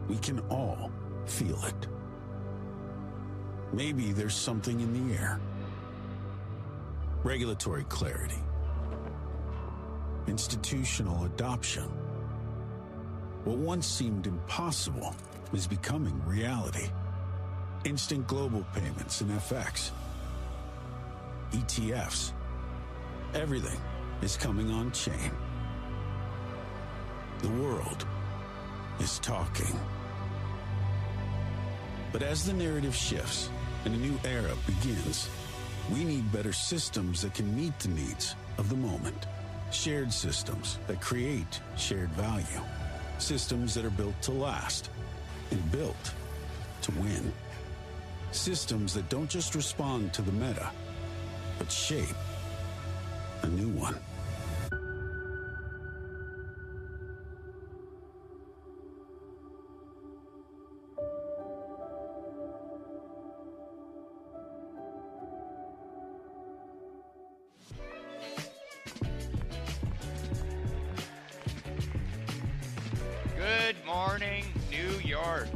We can all feel it. Maybe there's something in the air. Regulatory clarity. Institutional adoption. What once seemed impossible is becoming reality. Instant global payments and FX. ETFs. Everything is coming on chain. The world is talking. But as the narrative shifts and a new era begins, we need better systems that can meet the needs of the moment. Shared systems that create shared value. Systems that are built to last and built to win. Systems that don't just respond to the meta, but shape a new one. Good morning, New York.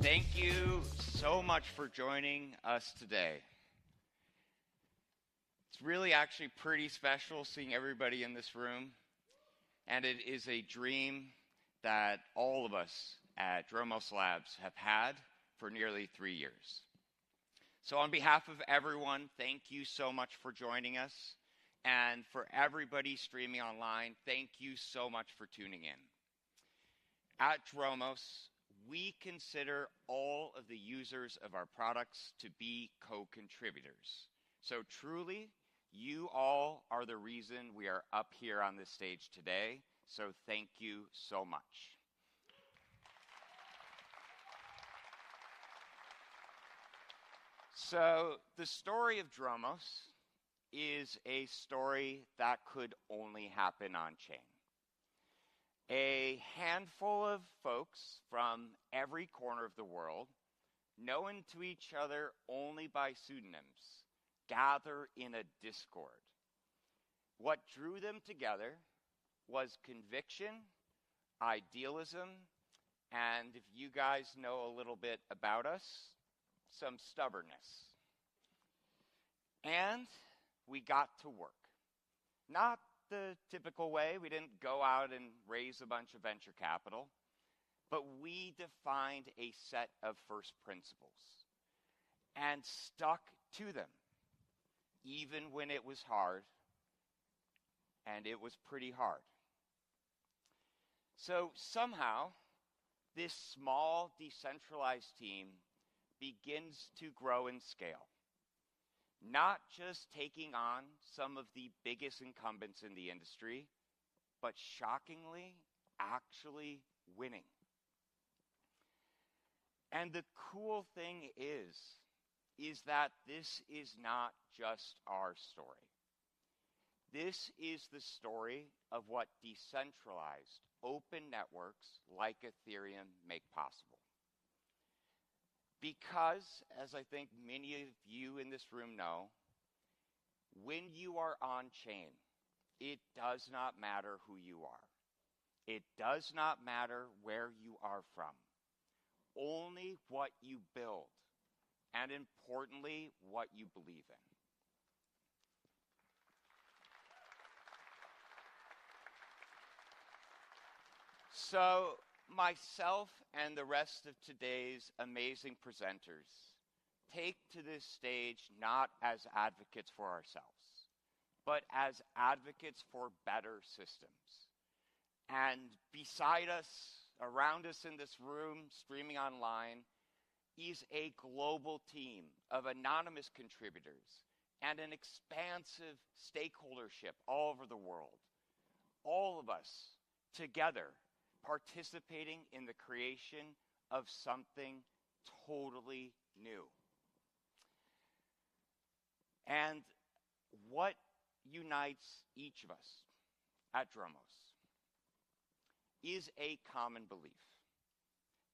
Thank you so much for joining us today. It's really actually pretty special seeing everybody in this room, and it is a dream that all of us at Dromos Labs have had for nearly 3 years. So on behalf of everyone, thank you so much for joining us, and for everybody streaming online, thank you so much for tuning in. At Dromos, we consider all of the users of our products to be co-contributors. So truly, you all are the reason we are up here on this stage today. So thank you so much. So the story of Dromos is a story that could only happen on chain. A handful of folks from every corner of the world, known to each other only by pseudonyms, gather in a Discord. What drew them together was conviction, idealism, and if you guys know a little bit about us, some stubbornness. And we got to work. Not the typical way. We didn't go out and raise a bunch of venture capital, but we defined a set of first principles and stuck to them, even when it was hard, and it was pretty hard. So somehow, this small, decentralized team begins to grow in scale. Not just taking on some of the biggest incumbents in the industry, but shockingly, actually winning. And the cool thing is that this is not just our story. This is the story of what decentralized, open networks like Ethereum make possible. Because, as I think many of you in this room know, when you are on chain, it does not matter who you are. It does not matter where you are from. Only what you build, and importantly, what you believe in. So, myself and the rest of today's amazing presenters take to this stage not as advocates for ourselves, but as advocates for better systems. And beside us, around us in this room, streaming online, is a global team of anonymous contributors and an expansive stakeholdership all over the world. All of us together participating in the creation of something totally new. And what unites each of us at Dromos is a common belief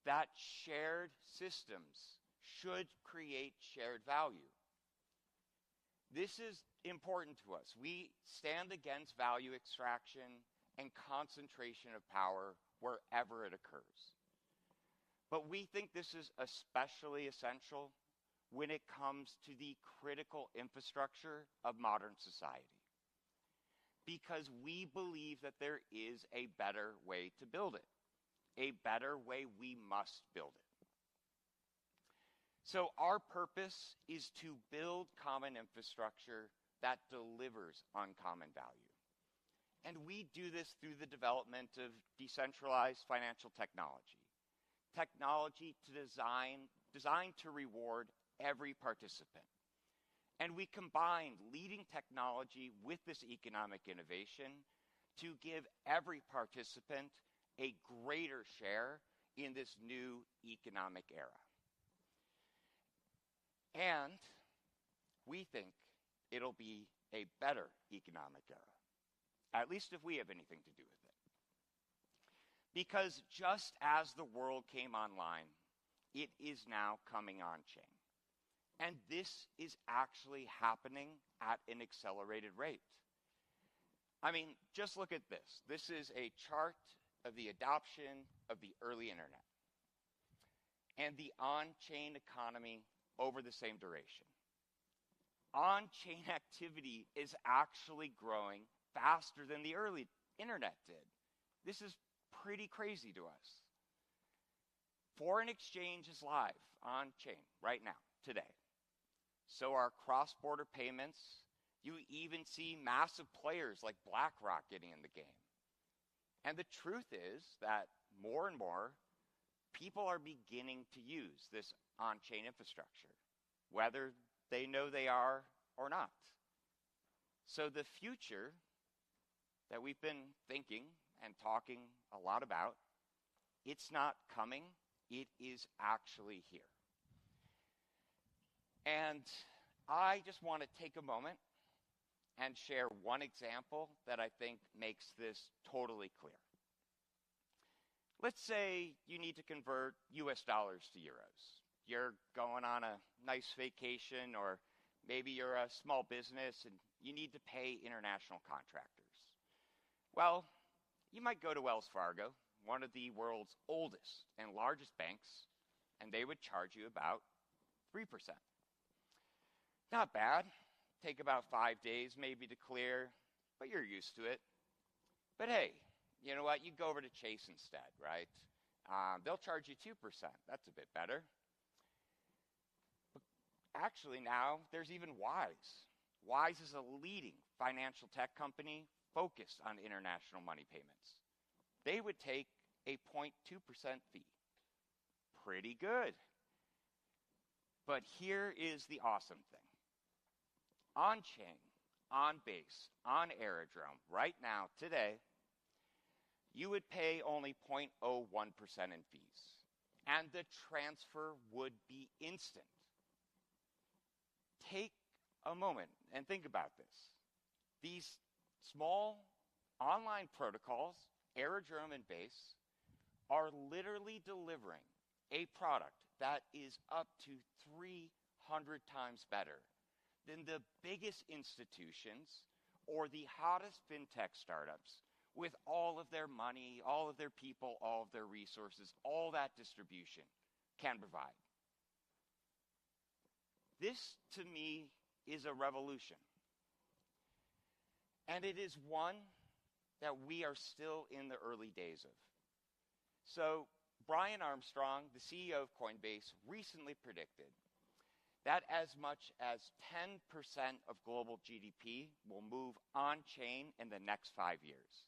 that shared systems should create shared value. This is important to us. We stand against value extraction and concentration of power wherever it occurs. But we think this is especially essential when it comes to the critical infrastructure of modern society, because we believe that there is a better way to build it, a better way we must build it. So our purpose is to build common infrastructure that delivers on common value. And we do this through the development of decentralized financial technology. Technology designed to reward every participant. And we combine leading technology with this economic innovation to give every participant a greater share in this new economic era. And we think it'll be a better economic era, at least if we have anything to do with it. Because just as the world came online, it is now coming on-chain. And this is actually happening at an accelerated rate. I mean, just look at this. This is a chart of the adoption of the early internet and the on-chain economy over the same duration. On-chain activity is actually growing faster than the early internet did. This is pretty crazy to us. Foreign exchange is live on-chain right now, today. So are cross-border payments. You even see massive players like BlackRock getting in the game. And the truth is that more and more people are beginning to use this on-chain infrastructure, whether they know they are or not. So the future that we've been thinking and talking a lot about, it's not coming, it is actually here. And I just want to take a moment and share one example that I think makes this totally clear. Let's say you need to convert US dollars to euros. You're going on a nice vacation, or maybe you're a small business and you need to pay international contractors. Well, you might go to Wells Fargo, one of the world's oldest and largest banks, and they would charge you about 3%. Not bad. Take about 5 days maybe to clear, but you're used to it. But hey, you know what? You go over to Chase instead, right? They'll charge you 2%. That's a bit better. But actually now, there's even Wise. Wise is a leading financial tech company focused on international money payments. They would take a 0.2% fee. Pretty good. But here is the awesome thing. On-chain, on-base, on Aerodrome, right now, today, you would pay only 0.01% in fees. And the transfer would be instant. Take a moment and think about this. These small online protocols, Aerodrome and Base, are literally delivering a product that is up to 300 times better than the biggest institutions or the hottest fintech startups with all of their money, all of their people, all of their resources, all that distribution can provide. This, to me, is a revolution. And it is one that we are still in the early days of. So, Brian Armstrong, the CEO of Coinbase, recently predicted that as much as 10% of global GDP will move on-chain in the next 5 years.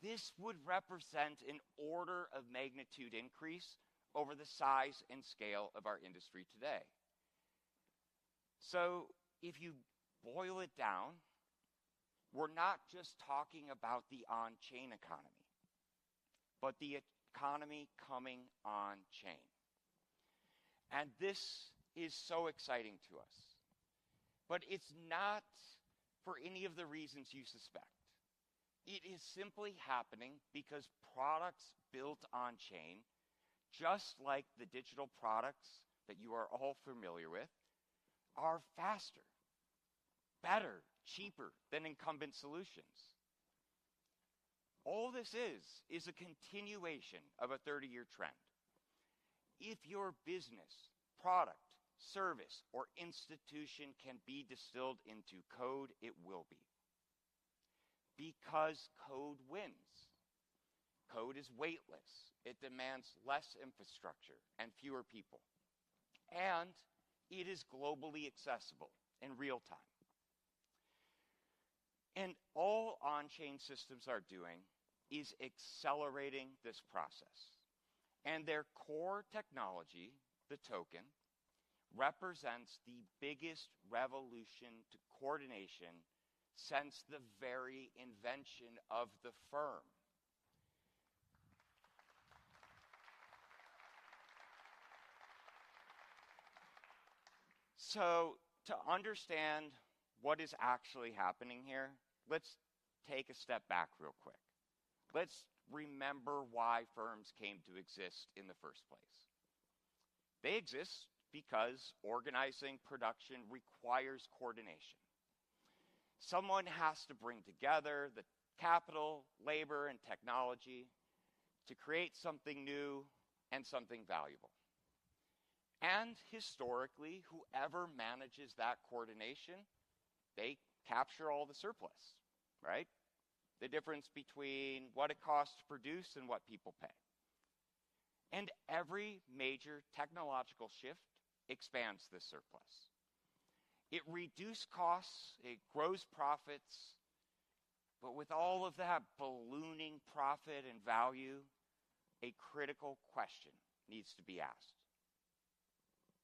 This would represent an order of magnitude increase over the size and scale of our industry today. So if you boil it down, we're not just talking about the on-chain economy, but the economy coming on-chain. And this is so exciting to us. But it's not for any of the reasons you suspect. It is simply happening because products built on-chain, just like the digital products that you are all familiar with, are faster, better, cheaper than incumbent solutions. All this is a continuation of a 30-year trend. If your business, product, service, or institution can be distilled into code, it will be. Because code wins. Code is weightless. It demands less infrastructure and fewer people. And it is globally accessible in real time. And all on-chain systems are doing is accelerating this process. And their core technology, the token, represents the biggest revolution to coordination since the very invention of the firm. So, to understand what is actually happening here, let's take a step back real quick. Let's remember why firms came to exist in the first place. They exist because organizing production requires coordination. Someone has to bring together the capital, labor, and technology to create something new and something valuable. And historically, whoever manages that coordination, they capture all the surplus, right? The difference between what it costs to produce and what people pay. And every major technological shift expands this surplus. It reduces costs, it grows profits, but with all of that ballooning profit and value, a critical question needs to be asked.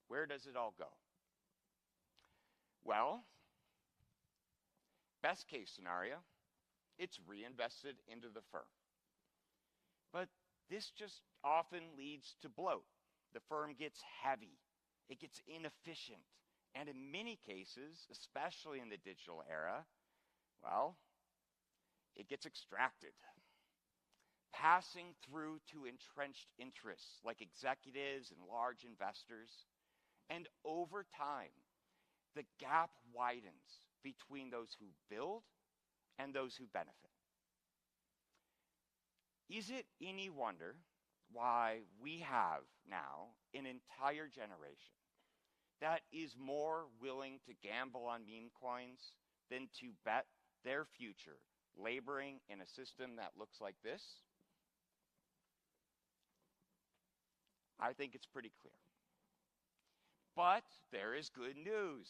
Where does it all go? Well, best case scenario, it's reinvested into the firm. But this just often leads to bloat. The firm gets heavy, it gets inefficient, and in many cases, especially in the digital era, well, it gets extracted, passing through to entrenched interests like executives and large investors. And over time, the gap widens between those who build and those who benefit. Is it any wonder why we have now an entire generation that is more willing to gamble on meme coins than to bet their future laboring in a system that looks like this? I think it's pretty clear. But there is good news.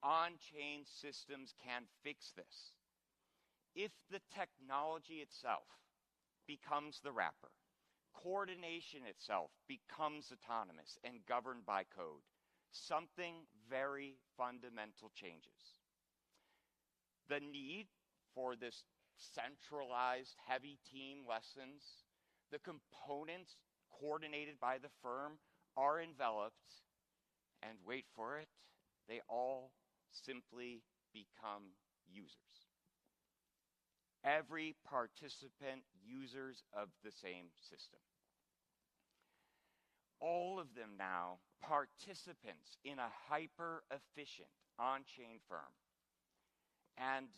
On-chain systems can fix this. If the technology itself becomes the wrapper, coordination itself becomes autonomous and governed by code, something very fundamental changes. The need for this centralized heavy team lessens. The components coordinated by the firm are enveloped. And wait for it, they all simply become users. Every participant users of the same system. All of them now participants in a hyper-efficient on-chain firm. And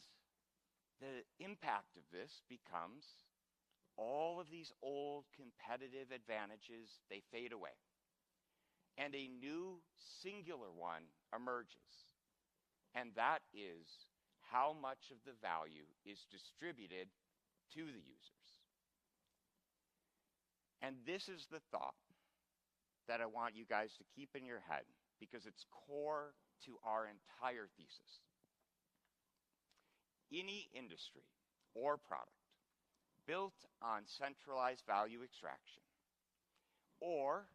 the impact of this becomes all of these old competitive advantages, they fade away. And a new singular one emerges. And that is how much of the value is distributed to the users. And this is the thought that I want you guys to keep in your head because it's core to our entire thesis. Any industry or product built on centralized value extraction or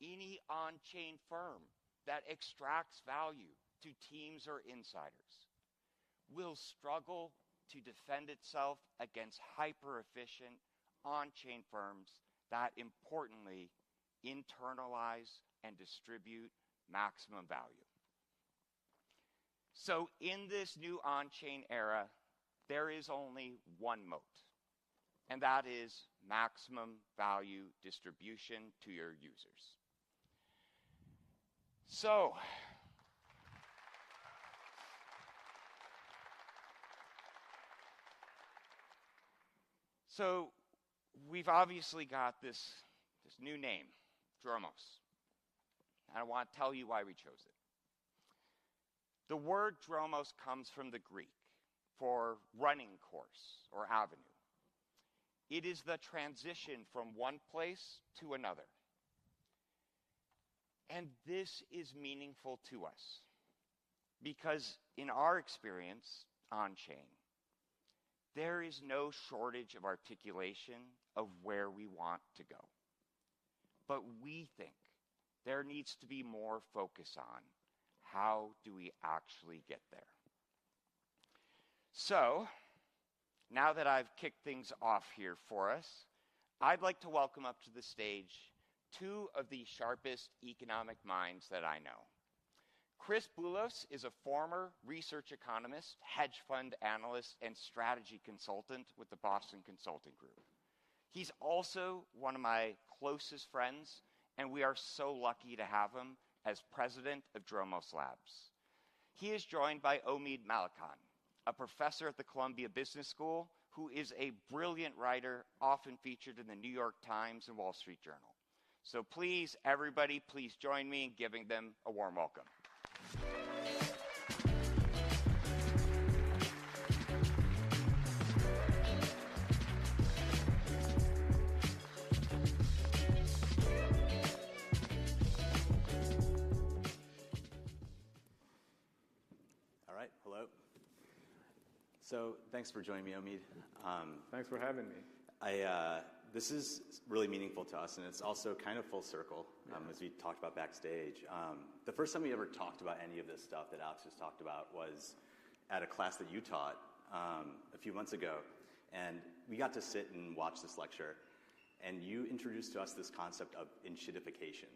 any on-chain firm that extracts value to teams or insiders will struggle to defend itself against hyper-efficient on-chain firms that importantly internalize and distribute maximum value. So in this new on-chain era, there is only one moat, and that is maximum value distribution to your users. So we've obviously got this new name, Dromos. And I want to tell you why we chose it. The word dromos comes from the Greek for running course or avenue. It is the transition from one place to another. And this is meaningful to us because in our experience on-chain, there is no shortage of articulation of where we want to go. But we think there needs to be more focus on how do we actually get there. So, now that I've kicked things off here for us, I'd like to welcome up to the stage two of the sharpest economic minds that I know. Chris Boulos is a former research economist, hedge fund analyst, and strategy consultant with the Boston Consulting Group. He's also one of my closest friends, and we are so lucky to have him as president of Dromos Labs. He is joined by Omid Malikan, a professor at the Columbia Business School who is a brilliant writer, often featured in the New York Times and Wall Street Journal. So please, everybody, please join me in giving them a warm welcome. All right, hello. So thanks for joining me, Omid. Thanks for having me. This is really meaningful to us, and it's also kind of full circle, as we talked about backstage. The first time we ever talked about any of this stuff that Alex just talked about was at a class that you taught a few months ago, and we got to sit and watch this lecture, and you introduced to us this concept of enshittification,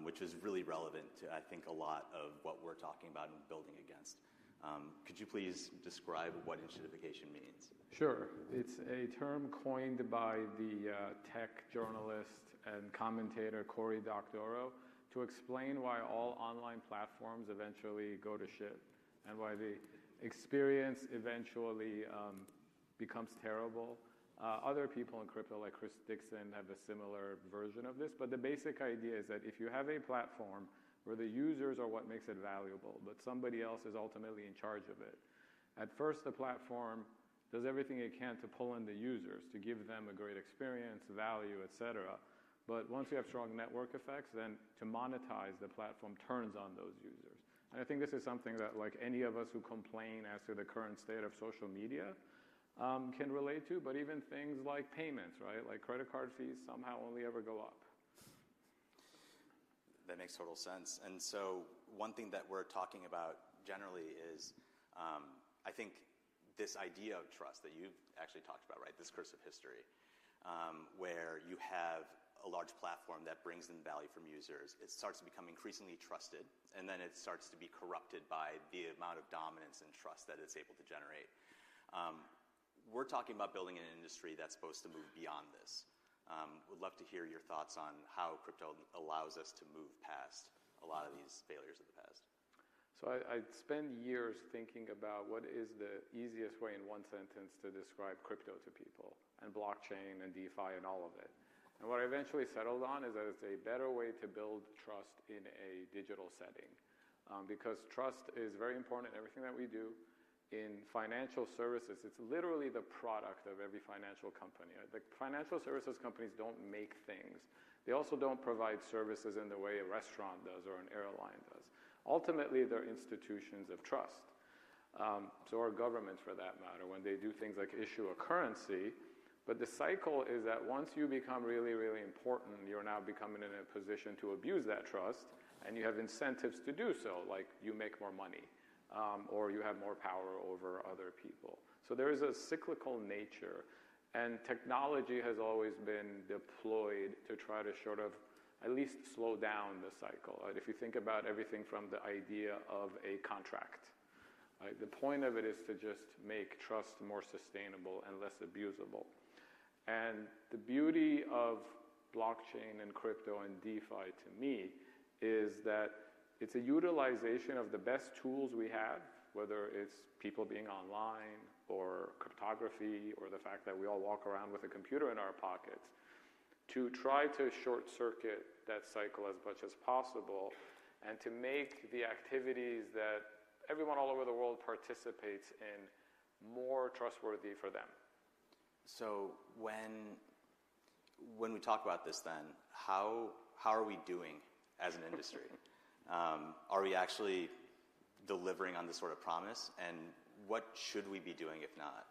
which is really relevant to, I think, a lot of what we're talking about and building against. Could you please describe what enshittification means? Sure. It's a term coined by the tech journalist and commentator Cory Doctorow to explain why all online platforms eventually go to shit and why the experience eventually becomes terrible. Other people in crypto, like Chris Dixon, have a similar version of this, but the basic idea is that if you have a platform where the users are what makes it valuable, but somebody else is ultimately in charge of it. At first, the platform does everything it can to pull in the users, to give them a great experience, value, etc. But once you have strong network effects, then to monetize, the platform turns on those users. And I think this is something that, like, any of us who complain as to the current state of social media can relate to, but even things like payments, right? Like credit card fees somehow only ever go up. That makes total sense. And so one thing that we're talking about generally is, I think, this idea of trust that you've actually talked about, right? This curse of history, where you have a large platform that brings in value from users. It starts to become increasingly trusted, and then it starts to be corrupted by the amount of dominance and trust that it's able to generate. We're talking about building an industry that's supposed to move beyond this. Would love to hear your thoughts on how crypto allows us to move past a lot of these failures of the past. So I spend years thinking about what is the easiest way in one sentence to describe crypto to people, and blockchain and DeFi and all of it. And what I eventually settled on is that it's a better way to build trust in a digital setting, because trust is very important in everything that we do. In financial services, it's literally the product of every financial company. The financial services companies don't make things. They also don't provide services in the way a restaurant does or an airline does. Ultimately, they're institutions of trust. So are governments, for that matter, when they do things like issue a currency. But the cycle is that once you become really, really important, you're now becoming in a position to abuse that trust, and you have incentives to do so, like you make more money. Or you have more power over other people. So there is a cyclical nature, and technology has always been deployed to try to sort of at least slow down the cycle. Right? If you think about everything from the idea of a contract, right? The point of it is to just make trust more sustainable and less abusable. And the beauty of blockchain and crypto and DeFi to me is that it's a utilization of the best tools we have, whether it's people being online or cryptography or the fact that we all walk around with a computer in our pockets, to try to short circuit that cycle as much as possible and to make the activities that everyone all over the world participates in more trustworthy for them. So when we talk about this then, how are we doing as an industry? Are we actually delivering on this sort of promise? And what should we be doing if not?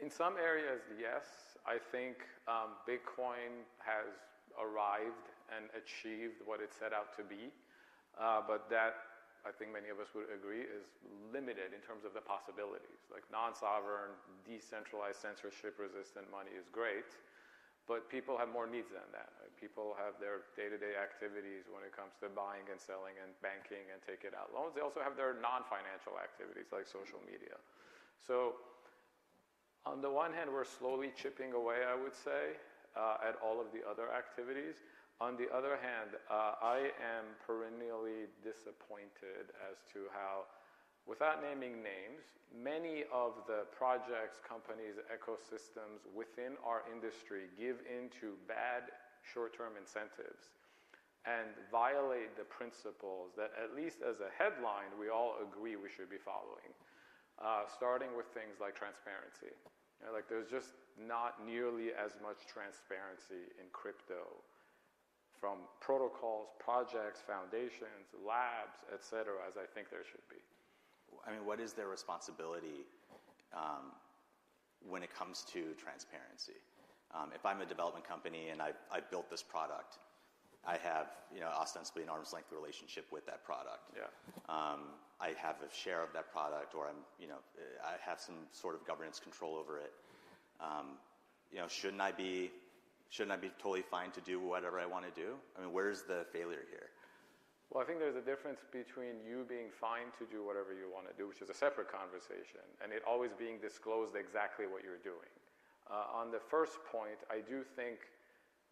In some areas, yes. I think Bitcoin has arrived and achieved what it set out to be. But that, I think many of us would agree, is limited in terms of the possibilities. Like non-sovereign, decentralized, censorship-resistant money is great, but people have more needs than that. Right? People have their day-to-day activities when it comes to buying and selling and banking and taking out loans. They also have their non-financial activities like social media. So on the one hand, we're slowly chipping away, I would say, at all of the other activities. On the other hand, I am perennially disappointed as to how, without naming names, many of the projects, companies, ecosystems within our industry give into bad short-term incentives and violate the principles that, at least as a headline, we all agree we should be following, starting with things like transparency. You know, like there's just not nearly as much transparency in crypto from protocols, projects, foundations, labs, et cetera, as I think there should be. I mean, what is their responsibility when it comes to transparency? If I'm a development company and I built this product, I have, ostensibly an arm's length relationship with that product. Yeah. I have a share of that product, or I have some sort of governance control over it. Shouldn't I be totally fine to do whatever I want to do? I mean, where's the failure here? Well, I think there's a difference between you being fine to do whatever you want to do, which is a separate conversation, and it always being disclosed exactly what you're doing. On the first point, I do think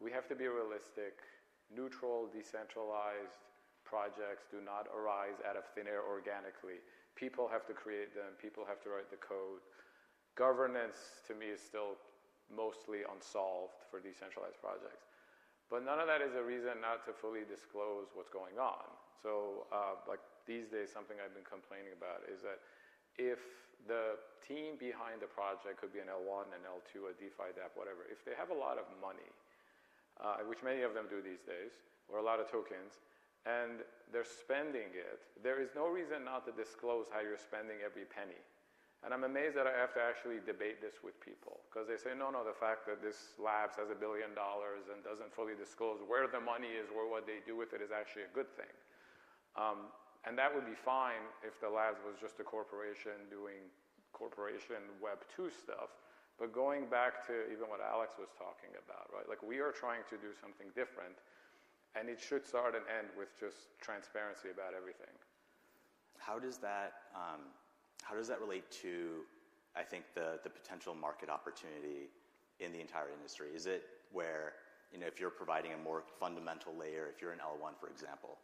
we have to be realistic. Neutral, decentralized projects do not arise out of thin air organically. People have to create them. People have to write the code. Governance, to me, is still mostly unsolved for decentralized projects. But none of that is a reason not to fully disclose what's going on. So like these days, something I've been complaining about is that if the team behind the project could be an L1, an L2, a DeFi dApp, whatever, if they have a lot of money, which many of them do these days, or a lot of tokens, and they're spending it, there is no reason not to disclose how you're spending every penny. And I'm amazed that I have to actually debate this with people, because they say, no, the fact that this labs has $1 billion and doesn't fully disclose where the money is or what they do with it is actually a good thing. And that would be fine if the labs was just a corporation doing corporation Web 2 stuff. But going back to even what Alex was talking about, right? Like we are trying to do something different, and it should start and end with just transparency about everything. How does that relate to, I think, the potential market opportunity in the entire industry? Is it where, if you're providing a more fundamental layer, if you're an L1, for example,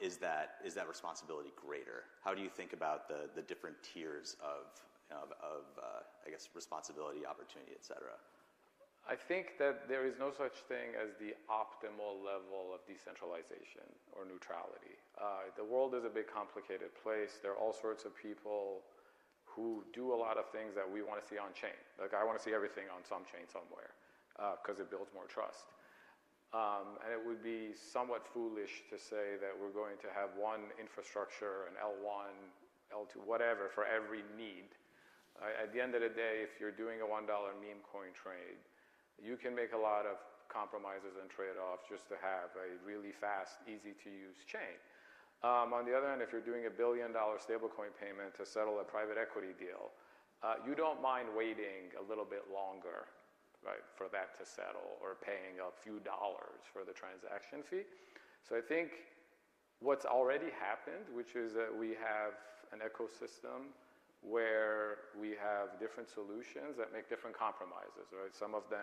is that responsibility greater? How do you think about the different tiers of I guess, responsibility, opportunity, et cetera? I think that there is no such thing as the optimal level of decentralization or neutrality. The world is a big, complicated place. There are all sorts of people who do a lot of things that we want to see on chain. Like I want to see everything on some chain somewhere because it builds more trust. And it would be somewhat foolish to say that we're going to have one infrastructure, an L1, L2, whatever, for every need. At the end of the day, if you're doing a $1 meme coin trade, you can make a lot of compromises and trade-offs just to have a really fast, easy-to-use chain. On the other hand, if you're doing $1 billion stablecoin payment to settle a private equity deal, you don't mind waiting a little bit longer, right, for that to settle, or paying a few dollars for the transaction fee. So I think what's already happened, which is that we have an ecosystem where we have different solutions that make different compromises, right? Some of the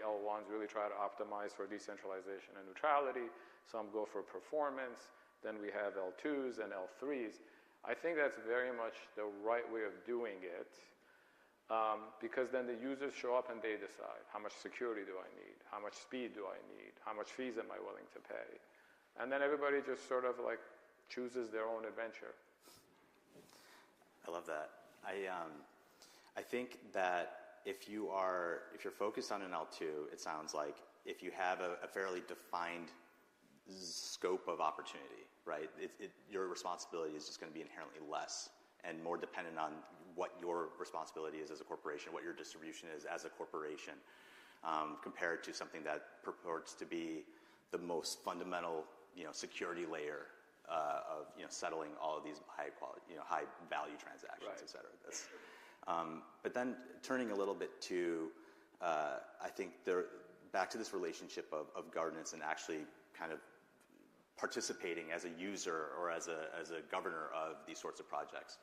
L1s really try to optimize for decentralization and neutrality. Some go for performance. Then we have L2s and L3s. I think that's very much the right way of doing it, because then the users show up and they decide, how much security do I need? How much speed do I need? How much fees am I willing to pay? And then everybody just sort of like chooses their own adventure. I love that. I think that if you're focused on an L2, it sounds like if you have a fairly defined scope of opportunity, right? Your responsibility is just going to be inherently less and more dependent on what your responsibility is as a corporation, what your distribution is as a corporation, compared to something that purports to be the most fundamental, security layer of settling all of these high quality, high value transactions, right, et cetera. But then turning a little bit to, I think back to this relationship of governance and actually kind of participating as a user or as a governor of these sorts of projects.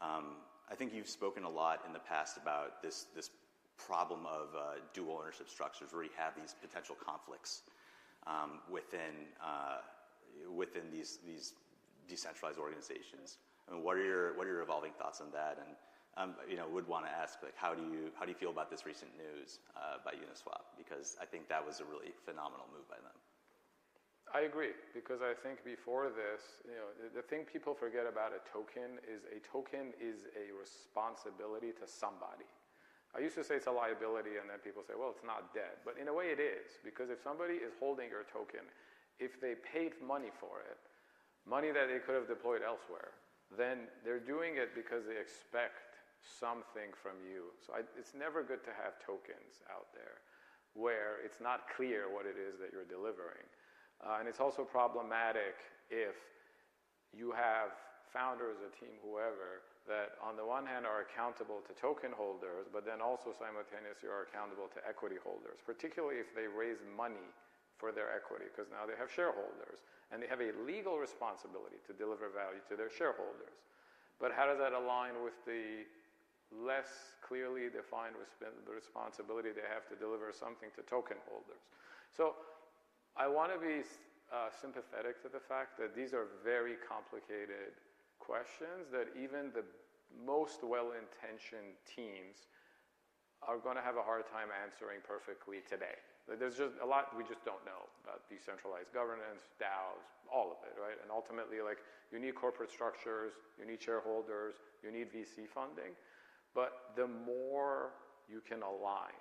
I think you've spoken a lot in the past about this problem of dual ownership structures, where you have these potential conflicts within these decentralized organizations. I mean, what are your evolving thoughts on that? And would want to ask, like, how do you feel about this recent news by Uniswap? Because I think that was a really phenomenal move by them. I agree, because I think before this, the thing people forget about a token is a responsibility to somebody. I used to say it's a liability, and then people say, well, it's not dead. But in a way it is, because if somebody is holding your token, if they paid money for it, money that they could have deployed elsewhere, then they're doing it because they expect something from you. So it's never good to have tokens out there where it's not clear what it is that you're delivering. And it's also problematic if you have founders, a team, whoever, that on the one hand are accountable to token holders, but then also simultaneously are accountable to equity holders, particularly if they raise money for their equity, because now they have shareholders, and they have a legal responsibility to deliver value to their shareholders. But how does that align with the less clearly defined responsibility they have to deliver something to token holders? So I want to be sympathetic to the fact that these are very complicated questions that even the most well-intentioned teams are going to have a hard time answering perfectly today. There's just a lot we just don't know about decentralized governance, DAOs, all of it, right? And ultimately, you need corporate structures, you need shareholders, you need VC funding. But the more you can align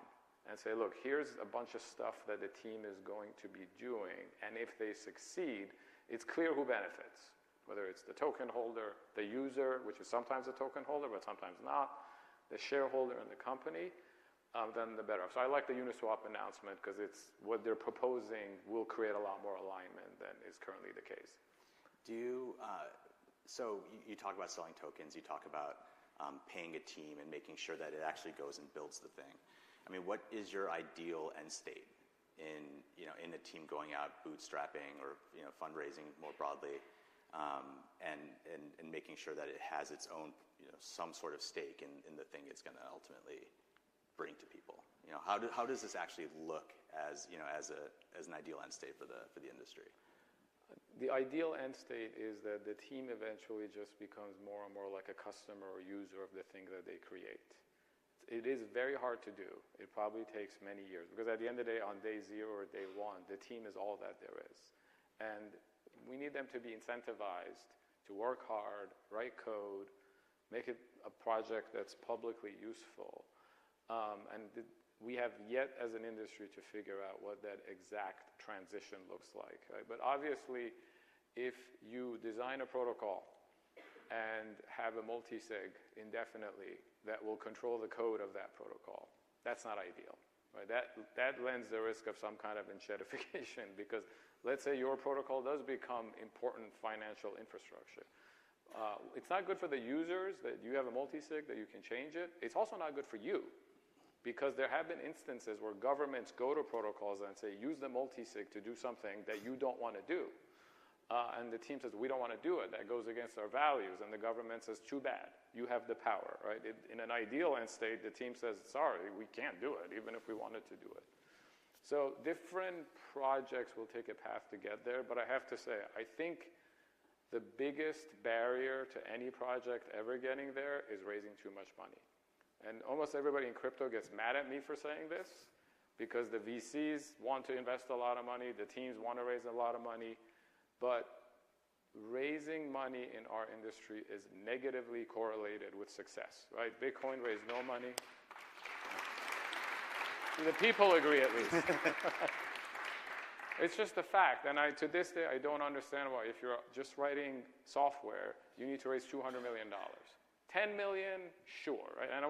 and say, look, here's a bunch of stuff that the team is going to be doing, and if they succeed, it's clear who benefits, whether it's the token holder, the user, which is sometimes a token holder, but sometimes not, the shareholder in the company, then the better. So I like the Uniswap announcement because it's what they're proposing will create a lot more alignment than is currently the case. So you talk about selling tokens, you talk about paying a team and making sure that it actually goes and builds the thing. I mean, what is your ideal end state in a team going out bootstrapping or fundraising more broadly, and making sure that it has its own some sort of stake in the thing it's going to ultimately bring to people? How does this actually look as an ideal end state for the industry? The ideal end state is that the team eventually just becomes more and more like a customer or user of the thing that they create. It is very hard to do. It probably takes many years, because at the end of the day, on day 0 or day 1, the team is all that there is. And we need them to be incentivized to work hard, write code, make it a project that's publicly useful. We have yet as an industry to figure out what that exact transition looks like. Right? But obviously, if you design a protocol and have a multi-sig indefinitely that will control the code of that protocol, that's not ideal. Right? That lends the risk of some kind of enshedification, because let's say your protocol does become important financial infrastructure. It's not good for the users that you have a multi-sig, that you can change it. It's also not good for you, because there have been instances where governments go to protocols and say, use the multi-sig to do something that you don't want to do. And the team says, we don't want to do it. That goes against our values. And the government says, too bad. You have the power, right? In an ideal end state, the team says, sorry, we can't do it, even if we wanted to do it. So different projects will take a path to get there. But I have to say, I think the biggest barrier to any project ever getting there is raising too much money. And almost everybody in crypto gets mad at me for saying this, because the VCs want to invest a lot of money, the teams want to raise a lot of money, but raising money in our industry is negatively correlated with success, right? Bitcoin raised no money. The people agree, at least. It's just a fact, and to this day, I don't understand why. If you're just writing software, you need to raise $200 million. $10 million, sure, right? And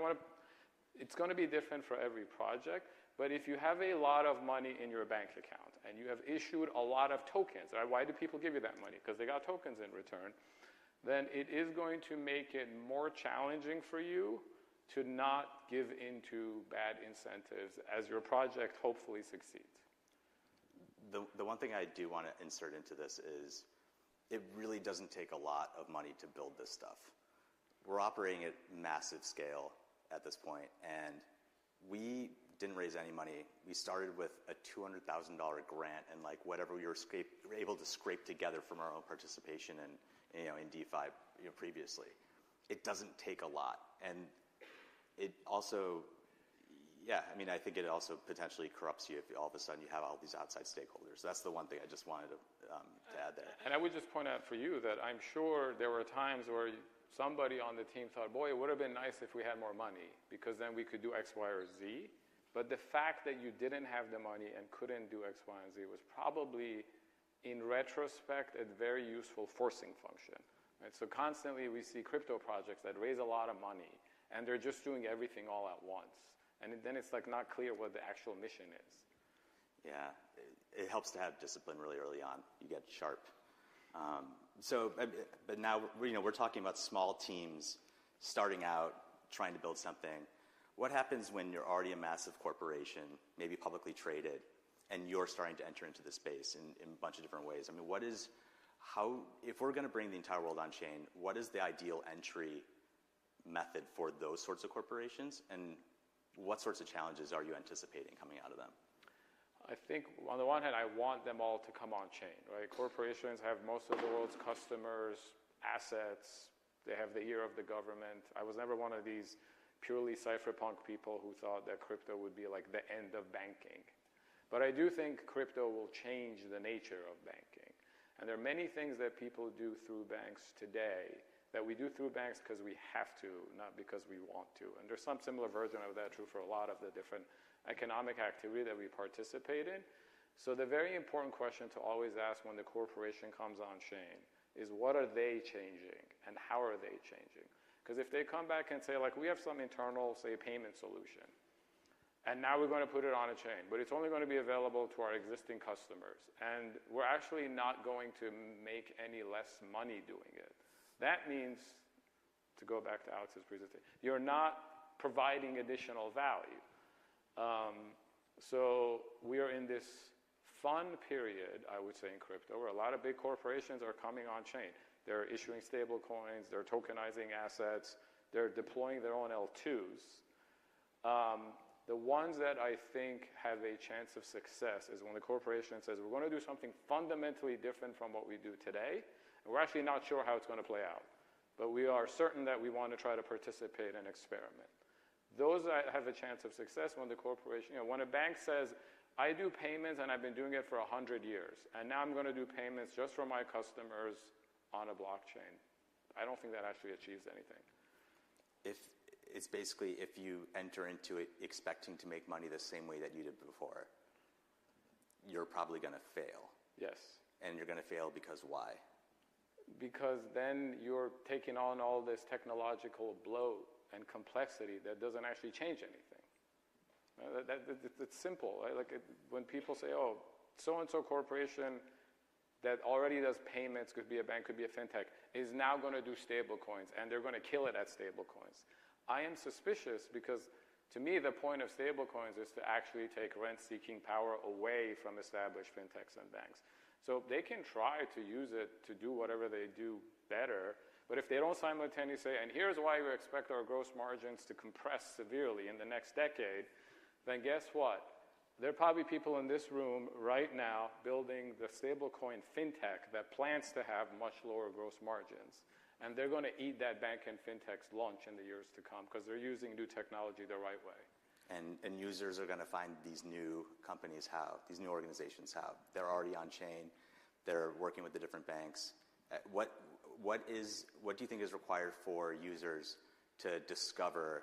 it's going to be different for every project, but if you have a lot of money in your bank account and you have issued a lot of tokens, right? Why do people give you that money? Because they got tokens in return. Then it is going to make it more challenging for you to not give into bad incentives as your project hopefully succeeds. The one thing I do want to insert into this is it really doesn't take a lot of money to build this stuff. We're operating at massive scale at this point, and we didn't raise any money. We started with a $200,000 grant and like whatever we were able to scrape together from our own participation in DeFi previously. It doesn't take a lot, and it also, I think it also potentially corrupts you if all of a sudden you have all these outside stakeholders. That's the one thing I just wanted to add there. And I would just point out for you that I'm sure there were times where somebody on the team thought, boy, it would have been nice if we had more money because then we could do X, Y, or Z. But the fact that you didn't have the money and couldn't do X, Y, and Z was probably, in retrospect, a very useful forcing function. Right? So constantly we see crypto projects that raise a lot of money and they're just doing everything all at once. And then it's like not clear what the actual mission is. Yeah, it helps to have discipline really early on. You get sharp. But now we're talking about small teams starting out, trying to build something. What happens when you're already a massive corporation, maybe publicly traded, and you're starting to enter into the space in a bunch of different ways? I mean, if we're going to bring the entire world on chain, what is the ideal entry method for those sorts of corporations, and what sorts of challenges are you anticipating coming out of them? I think on the one hand, I want them all to come on chain, right? Corporations have most of the world's customers, assets. They have the ear of the government. I was never one of these purely cypherpunk people who thought that crypto would be like the end of banking. But I do think crypto will change the nature of banking. And there are many things that people do through banks today that we do through banks because we have to, not because we want to. And there's some similar version of that true for a lot of the different economic activity that we participate in. So the very important question to always ask when the corporation comes on chain is what are they changing and how are they changing? Because if they come back and say, like, we have some internal, say, payment solution, and now we're going to put it on a chain, but it's only going to be available to our existing customers, and we're actually not going to make any less money doing it. That means, to go back to Alex's presentation, you're not providing additional value. So we are in this fun period, I would say, in crypto, where a lot of big corporations are coming on chain. They're issuing stable coins, they're tokenizing assets, they're deploying their own L2s. The ones that I think have a chance of success is when the corporation says, we're going to do something fundamentally different from what we do today, and we're actually not sure how it's going to play out. But we are certain that we want to try to participate and experiment. Those have a chance of success when the corporation, when a bank says, I do payments and I've been doing it for 100 years, and now I'm going to do payments just for my customers on a blockchain. I don't think that actually achieves anything. It's basically if you enter into it expecting to make money the same way that you did before, you're probably going to fail. Yes. And you're going to fail because why? Because then you're taking on all this technological bloat and complexity that doesn't actually change anything. It's simple. Right? When people say, oh, so-and-so corporation that already does payments, could be a bank, could be a fintech, is now going to do stable coins, and they're going to kill it at stable coins. I am suspicious because, to me, the point of stable coins is to actually take rent-seeking power away from established fintechs and banks. So they can try to use it to do whatever they do better, but if they don't simultaneously say, and here's why we expect our gross margins to compress severely in the next decade, then guess what? There are probably people in this room right now building the stablecoin fintech that plans to have much lower gross margins. And they're going to eat that bank and fintech's lunch in the years to come because they're using new technology the right way. And users are going to find these new companies have, these new organizations have. They're already on chain. They're working with the different banks. What do you think is required for users to discover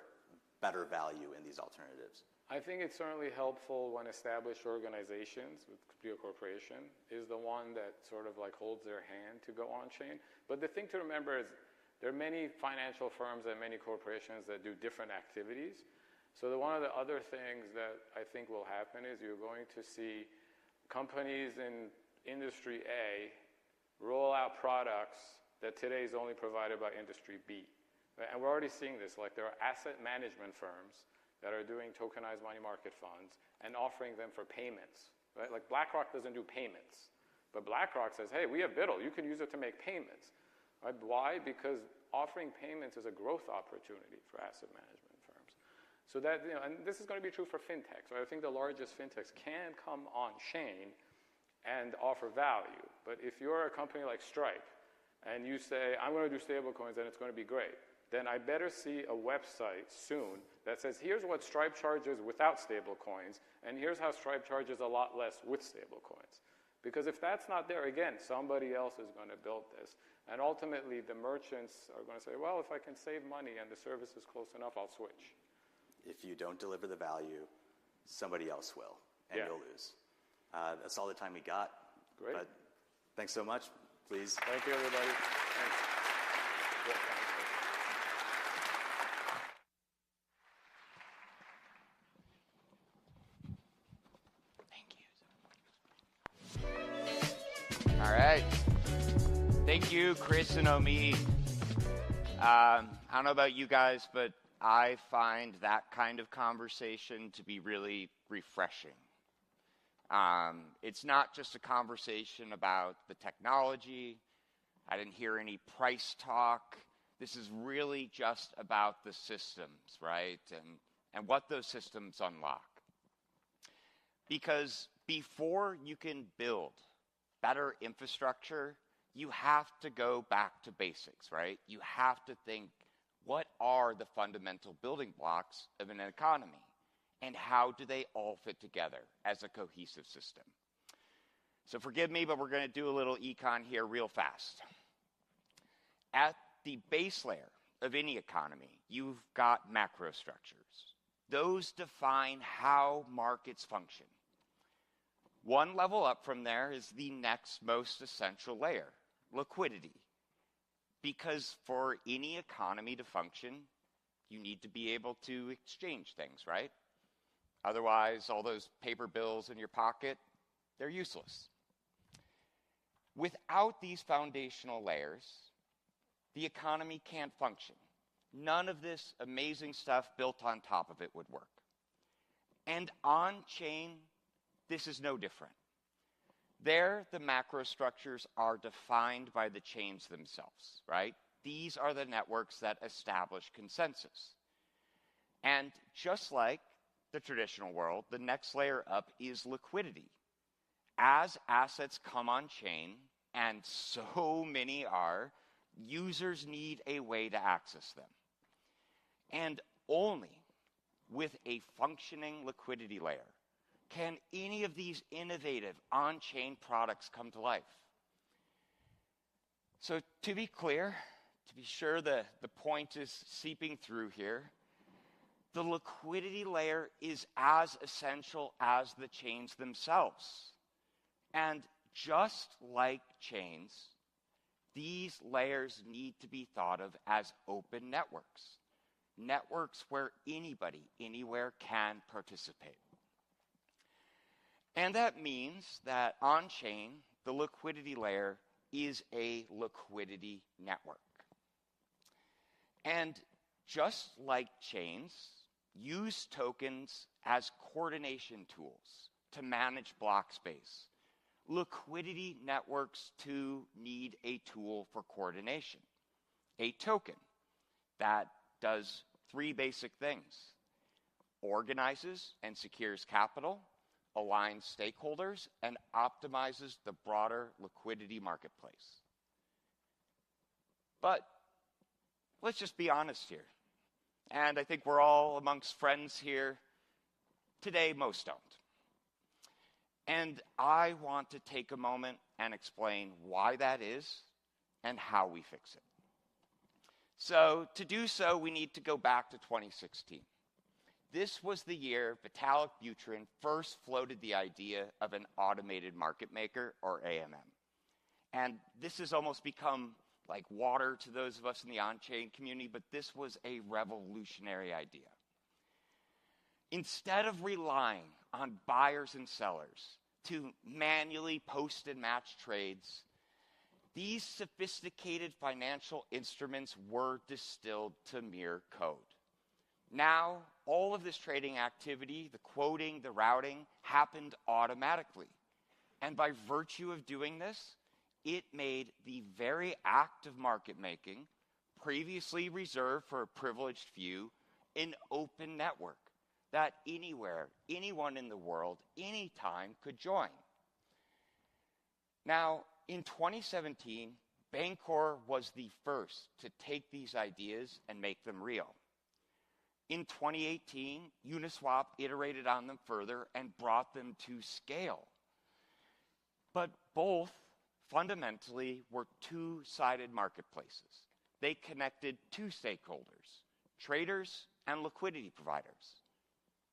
better value in these alternatives? I think it's certainly helpful when established organizations, with Computer Corporation, is the one that sort of like holds their hand to go on chain. But the thing to remember is there are many financial firms and many corporations that do different activities. So one of the other things that I think will happen is you're going to see companies in industry A roll out products that today is only provided by industry B. And we're already seeing this. Like there are asset management firms that are doing tokenized money market funds and offering them for payments. Right? Like BlackRock doesn't do payments. But BlackRock says, hey, we have BUIDL. You can use it to make payments. Right? Why? Because offering payments is a growth opportunity for asset management firms. So that, and this is going to be true for fintechs. Right? I think the largest fintechs can come on chain and offer value. But if you're a company like Stripe and you say, I'm going to do stablecoins and it's going to be great, then I better see a website soon that says, here's what Stripe charges without stablecoins, and here's how Stripe charges a lot less with stablecoins. Because if that's not there, again, somebody else is going to build this. And ultimately, the merchants are going to say, well, if I can save money and the service is close enough, I'll switch. If you don't deliver the value, somebody else will, and you'll lose. That's all the time we got. Great. But thanks so much. Please. Thank you, everybody. Thanks. All right. Thank you, Chris and Omid. I don't know about you guys, but I find that kind of conversation to be really refreshing. It's not just a conversation about the technology. I didn't hear any price talk. This is really just about the systems, right? And what those systems unlock. Because before you can build better infrastructure, you have to go back to basics, right? You have to think, what are the fundamental building blocks of an economy? And how do they all fit together as a cohesive system? So forgive me, but we're going to do a little econ here real fast. At the base layer of any economy, you've got macro structures. Those define how markets function. One level up from there is the next most essential layer, liquidity. Because for any economy to function, you need to be able to exchange things, right? Otherwise, all those paper bills in your pocket, they're useless. Without these foundational layers, the economy can't function. None of this amazing stuff built on top of it would work. And on-chain, this is no different. There, the macro structures are defined by the chains themselves, right? These are the networks that establish consensus. And just like the traditional world, the next layer up is liquidity. As assets come on chain, and so many are, users need a way to access them. And only with a functioning liquidity layer can any of these innovative on-chain products come to life. So to be clear, to be sure the point is seeping through here, the liquidity layer is as essential as the chains themselves. And just like chains, these layers need to be thought of as open networks. Networks where anybody, anywhere can participate. And that means that on-chain, the liquidity layer is a liquidity network. And just like chains, use tokens as coordination tools to manage block space. Liquidity networks too need a tool for coordination, a token that does three basic things: organizes and secures capital, aligns stakeholders, and optimizes the broader liquidity marketplace. But let's just be honest here. And I think we're all amongst friends here. Today, most don't. And I want to take a moment and explain why that is and how we fix it. So to do so, we need to go back to 2016. This was the year Vitalik Buterin first floated the idea of an automated market maker, or AMM. And this has almost become like water to those of us in the on-chain community, but this was a revolutionary idea. Instead of relying on buyers and sellers to manually post and match trades, these sophisticated financial instruments were distilled to mere code. Now, all of this trading activity, the quoting, the routing, happened automatically. And by virtue of doing this, it made the very act of market making, previously reserved for a privileged few, an open network that anywhere, anyone in the world, anytime could join. Now, in 2017, Bancor was the first to take these ideas and make them real. In 2018, Uniswap iterated on them further and brought them to scale. But both fundamentally were two-sided marketplaces. They connected two stakeholders, traders and liquidity providers.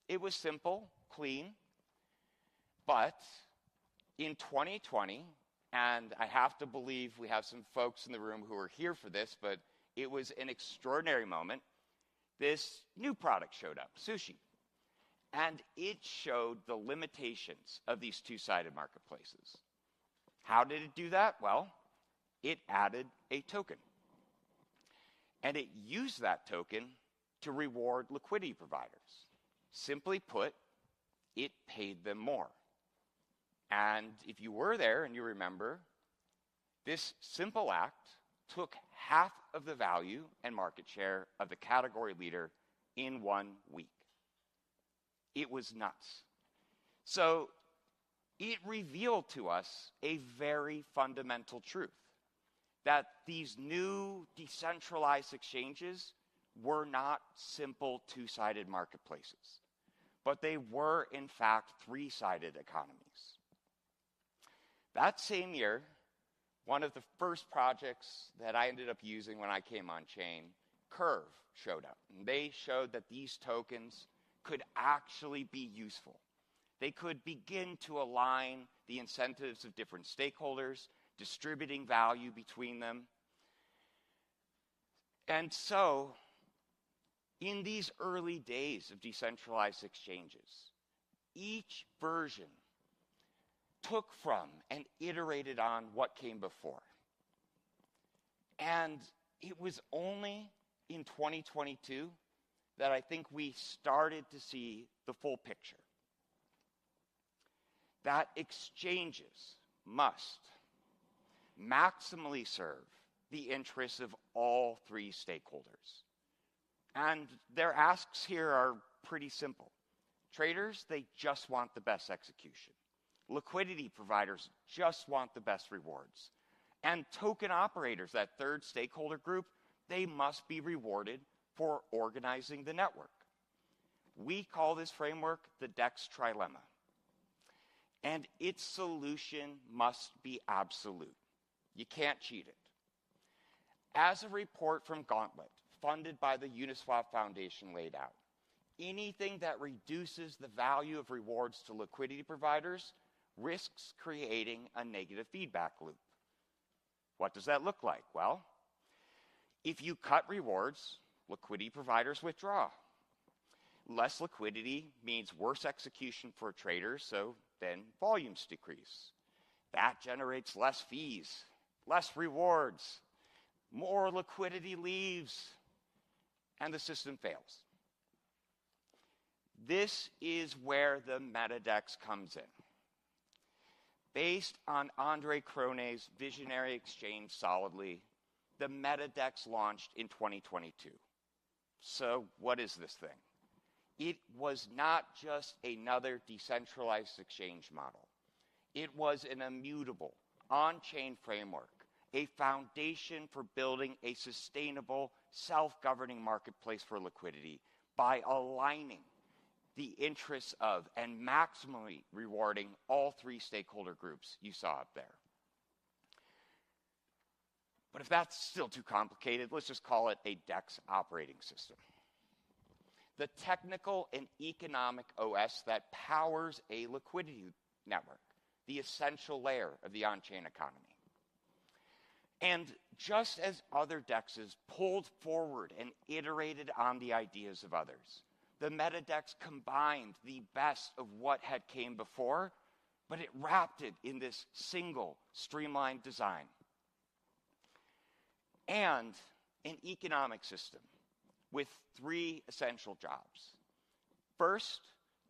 It was simple, clean, but in 2020, and I have to believe we have some folks in the room who are here for this, but it was an extraordinary moment. This new product showed up, Sushi, and it showed the limitations of these two-sided marketplaces. How did it do that? Well, it added a token, and it used that token to reward liquidity providers. Simply put, it paid them more. And if you were there and you remember, this simple act took half of the value and market share of the category leader in 1 week. It was nuts. So it revealed to us a very fundamental truth, that these new decentralized exchanges were not simple two-sided marketplaces, but they were, in fact, three-sided economies. That same year, one of the first projects that I ended up using when I came on chain, Curve, showed up. And they showed that these tokens could actually be useful. They could begin to align the incentives of different stakeholders, distributing value between them. And so, in these early days of decentralized exchanges, each version took from and iterated on what came before. And it was only in 2022 that I think we started to see the full picture. That exchanges must maximally serve the interests of all three stakeholders. And their asks here are pretty simple. Traders, they just want the best execution. Liquidity providers just want the best rewards. And token operators, that third stakeholder group, they must be rewarded for organizing the network. We call this framework the DEX trilemma. And its solution must be absolute. You can't cheat it. As a report from Gauntlet, funded by the Uniswap Foundation, laid out, anything that reduces the value of rewards to liquidity providers risks creating a negative feedback loop. What does that look like? Well, if you cut rewards, liquidity providers withdraw. Less liquidity means worse execution for traders, so then volumes decrease. That generates less fees, less rewards, more liquidity leaves, and the system fails. This is where the MetaDEX comes in. Based on Andre Cronet's visionary exchange Solidly, the MetaDEX launched in 2022. So what is this thing? It was not just another decentralized exchange model. It was an immutable, on-chain framework, a foundation for building a sustainable, self-governing marketplace for liquidity by aligning the interests of and maximally rewarding all three stakeholder groups you saw up there. But if that's still too complicated, let's just call it a DEX operating system. The technical and economic OS that powers a liquidity network, the essential layer of the on-chain economy. And just as other DEXs pulled forward and iterated on the ideas of others, the MetaDEX combined the best of what had came before, but it wrapped it in this single, streamlined design. And an economic system with three essential jobs. First,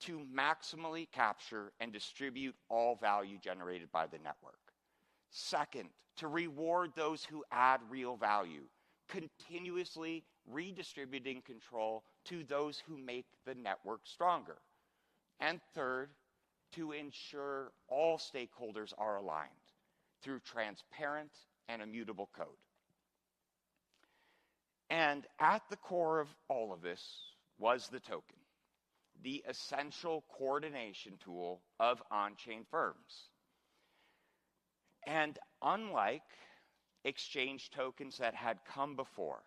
to maximally capture and distribute all value generated by the network. Second, to reward those who add real value, continuously redistributing control to those who make the network stronger. And third, to ensure all stakeholders are aligned through transparent and immutable code. And at the core of all of this was the token, the essential coordination tool of on-chain firms. And unlike exchange tokens that had come before,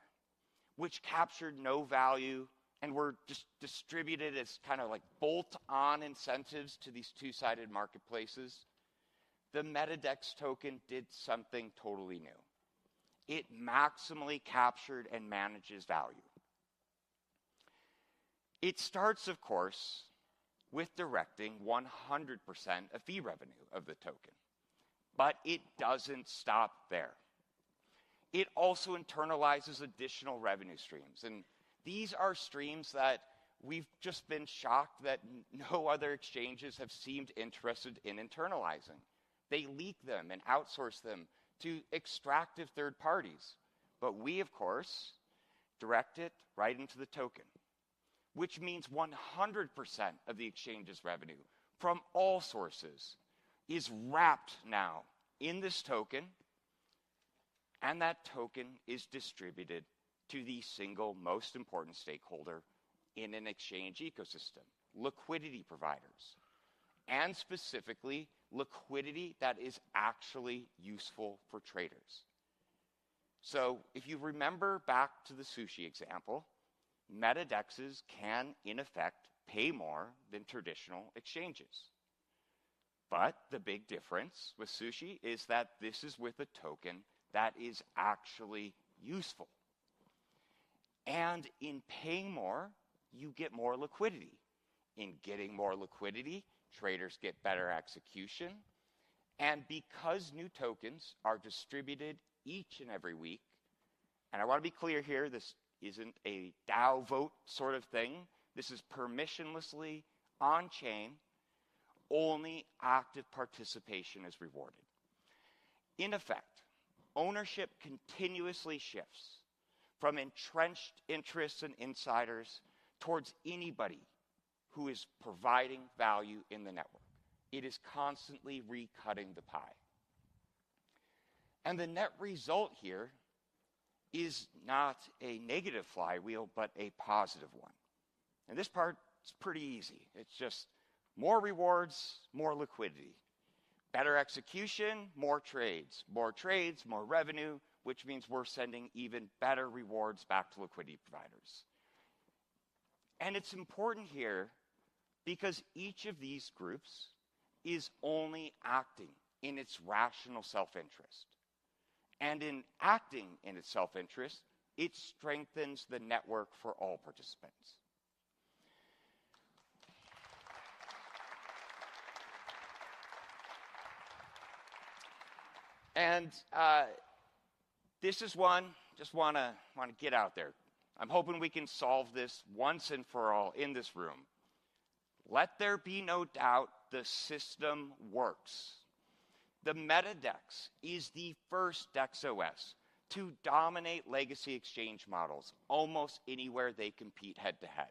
which captured no value and were just distributed as kind of like bolt-on incentives to these two-sided marketplaces, the MetaDEX token did something totally new. It maximally captured and manages value. It starts, of course, with directing 100% of fee revenue of the token. But it doesn't stop there. It also internalizes additional revenue streams. And these are streams that we've just been shocked that no other exchanges have seemed interested in internalizing. They leak them and outsource them to extractive third parties. But we, of course, direct it right into the token, which means 100% of the exchange's revenue from all sources is wrapped now in this token, and that token is distributed to the single most important stakeholder in an exchange ecosystem, liquidity providers, and specifically liquidity that is actually useful for traders. So if you remember back to the sushi example, MetaDEXs can, in effect, pay more than traditional exchanges. But the big difference with sushi is that this is with a token that is actually useful. And in paying more, you get more liquidity. In getting more liquidity, traders get better execution. And because new tokens are distributed each and every week, and I want to be clear here, this isn't a DAO vote sort of thing. This is permissionlessly on-chain. Only active participation is rewarded. In effect, ownership continuously shifts from entrenched interests and insiders towards anybody who is providing value in the network. It is constantly recutting the pie. And the net result here is not a negative flywheel, but a positive one. And this part is pretty easy. It's just more rewards, more liquidity. Better execution, more trades. More trades, more revenue, which means we're sending even better rewards back to liquidity providers. And it's important here because each of these groups is only acting in its rational self-interest. And in acting in its self-interest, it strengthens the network for all participants. And this is one, just want to get out there. I'm hoping we can solve this once and for all in this room. Let there be no doubt the system works. The MetaDEX is the first DEX OS to dominate legacy exchange models almost anywhere they compete head-to-head.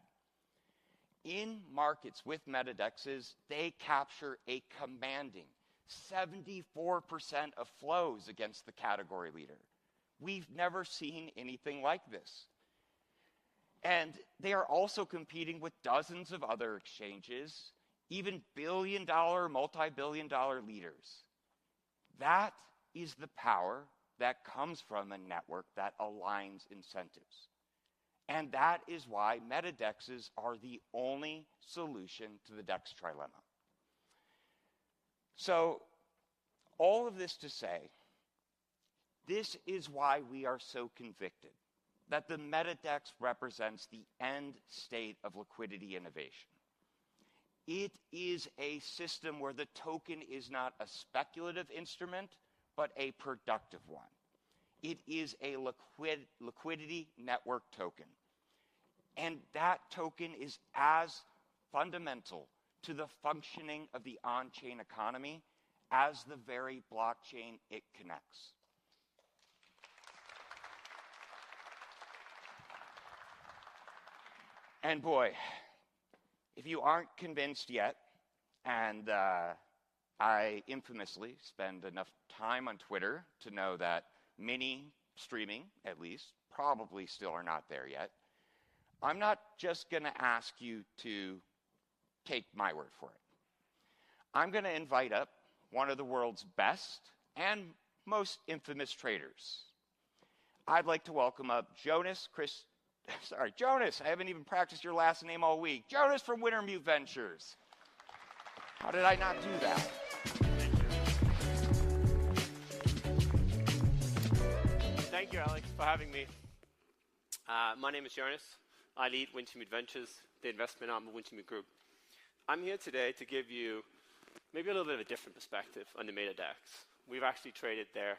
In markets with MetaDEXs, they capture a commanding 74% of flows against the category leader. We've never seen anything like this. And they are also competing with dozens of other exchanges, even billion-dollar, multi-billion-dollar leaders. That is the power that comes from a network that aligns incentives. And that is why metadexes are the only solution to the DEX trilemma. So, all of this to say, this is why we are so convicted that the metadex represents the end state of liquidity innovation. It is a system where the token is not a speculative instrument, but a productive one. It is a liquidity network token. And that token is as fundamental to the functioning of the on-chain economy as the very blockchain it connects. And boy, if you aren't convinced yet, and I infamously spend enough time on Twitter to know that many streaming, at least, probably still are not there yet, I'm not just going to ask you to take my word for it. I'm going to invite up one of the world's best and most infamous traders. I'd like to welcome up Jonas, I haven't even practiced your last name all week. Jonas from Wintermute Ventures. How did I not do that? Thank you, Alex, for having me. My name is Jonas. I lead Wintermute Ventures, the investment arm of Wintermute Group. I'm here today to give you maybe a little bit of a different perspective on the MetaDex. We've actually traded there.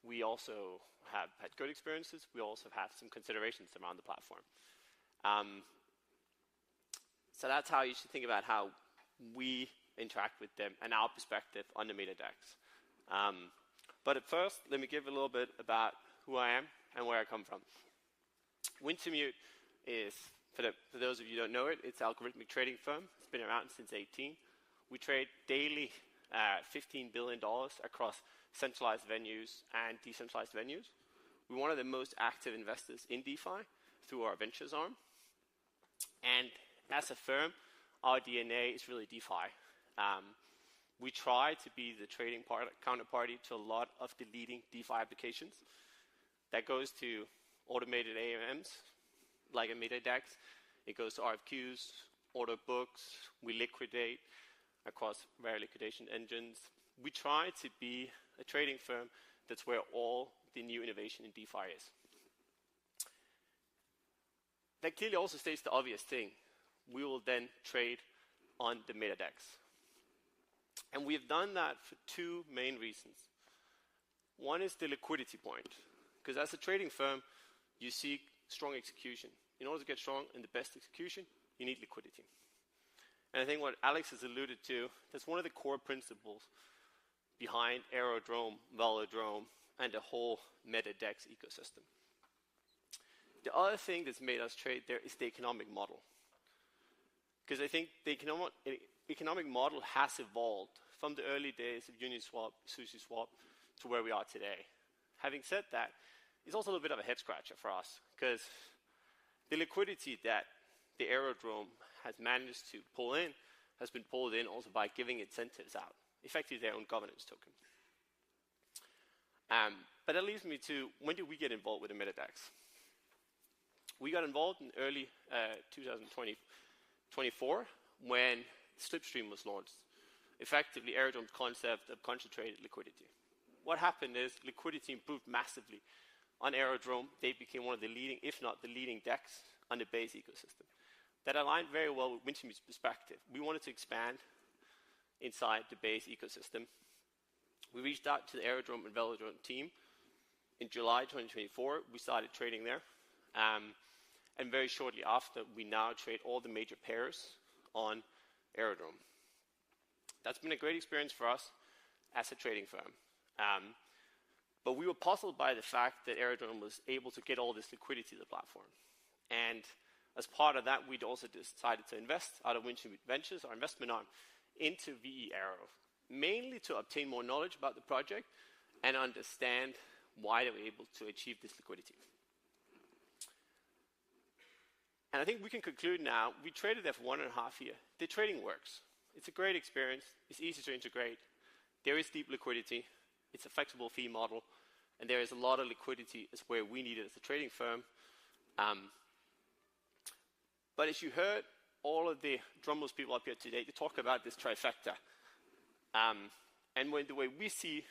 We also have had good experiences. We also have some considerations around the platform. So that's how you should think about how we interact with them and our perspective on the MetaDex. But at first, let me give a little bit about who I am and where I come from. Wintermute is, for those of you who don't know it, it's an algorithmic trading firm. It's been around since 2018. We trade daily $15 billion across centralized venues and decentralized venues. We're one of the most active investors in DeFi through our ventures arm. And as a firm, our DNA is really DeFi. We try to be the trading counterparty to a lot of the leading DeFi applications. That goes to automated AMMs, like a MetaDex. It goes to RFQs, order books. We liquidate across various liquidation engines. We try to be a trading firm that's where all the new innovation in DeFi is. That clearly also states the obvious thing. We will then trade on the MetaDex. And we have done that for two main reasons. One is the liquidity point. Because as a trading firm, you seek strong execution. In order to get strong and the best execution, you need liquidity. And I think what Alex has alluded to, that's one of the core principles behind Aerodrome, Velodrome, and the whole MetaDex ecosystem. The other thing that's made us trade there is the economic model. Because I think the economic model has evolved from the early days of Uniswap, SushiSwap, to where we are today. Having said that, it's also a little bit of a head scratcher for us, because the liquidity that the Aerodrome has managed to pull in has been pulled in also by giving incentives out, effectively their own governance token. But that leads me to, when did we get involved with the MetaDex? We got involved in early 2024 when Slipstream was launched, effectively Aerodrome's concept of concentrated liquidity. What happened is liquidity improved massively on Aerodrome. They became one of the leading, if not the leading DEX on the Base ecosystem. That aligned very well with Wintermute's perspective. We wanted to expand inside the Base ecosystem. We reached out to the Aerodrome and Velodrome team. In July 2024, we started trading there. And very shortly after, we now trade all the major pairs on Aerodrome. That's been a great experience for us as a trading firm. But we were puzzled by the fact that Aerodrome was able to get all this liquidity to the platform. And as part of that, we'd also decided to invest out of Wintermute Ventures, our investment arm, into VE Aero, mainly to obtain more knowledge about the project and understand why they were able to achieve this liquidity. And I think we can conclude now, we traded there for 1.5 years. The trading works. It's a great experience. It's easy to integrate. There is deep liquidity. It's a flexible fee model. And there is a lot of liquidity as where we need it as a trading firm. But as you heard, all of the Drumos people up here today, they talk about this trifecta. And the way we see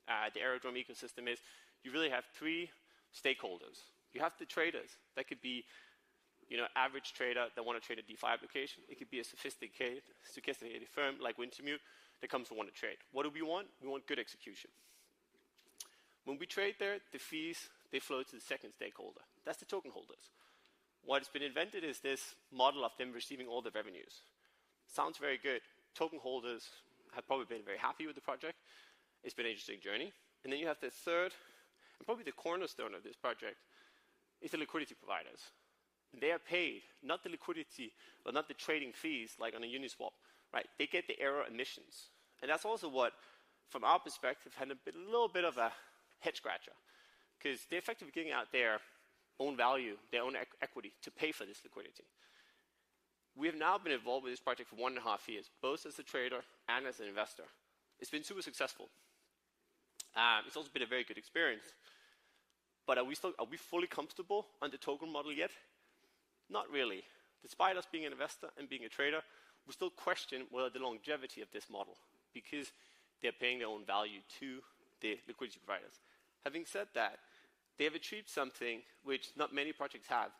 the Aerodrome ecosystem is, you really have three stakeholders. You have the traders. That could be, average trader that want to trade a DeFi application. It could be a sophisticated firm like Wintermute that comes to want to trade. What do we want? We want good execution. When we trade there, the fees, they flow to the second stakeholder. That's the token holders. What's been invented is this model of them receiving all the revenues. Sounds very good. Token holders have probably been very happy with the project. It's been an interesting journey. And then you have the third, and probably the cornerstone of this project, is the liquidity providers. And they are paid, not the liquidity, or not the trading fees like on a Uniswap, right? They get the error emissions. And that's also what, from our perspective, had a little bit of a head scratcher, because they're effectively getting out their own value, their own equity to pay for this liquidity. We have now been involved with this project for 1.5 years, both as a trader and as an investor. It's been super successful. It's also been a very good experience. But are we fully comfortable on the token model yet? Not really. Despite us being an investor and being a trader, we still question whether the longevity of this model, because they're paying their own value to the liquidity providers. Having said that, they have achieved something which not many projects have.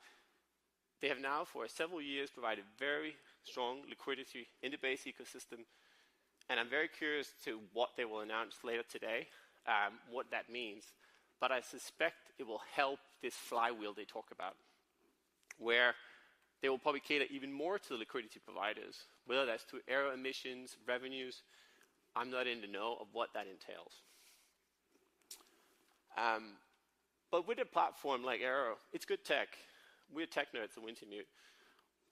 They have now, for several years, provided very strong liquidity in the base ecosystem. And I'm very curious to what they will announce later today, what that means. But I suspect it will help this flywheel they talk about, where they will probably cater even more to the liquidity providers, whether that's through error emissions, revenues. I'm not in the know of what that entails. But with a platform like Aero, it's good tech. We're tech nerds at Wintermute.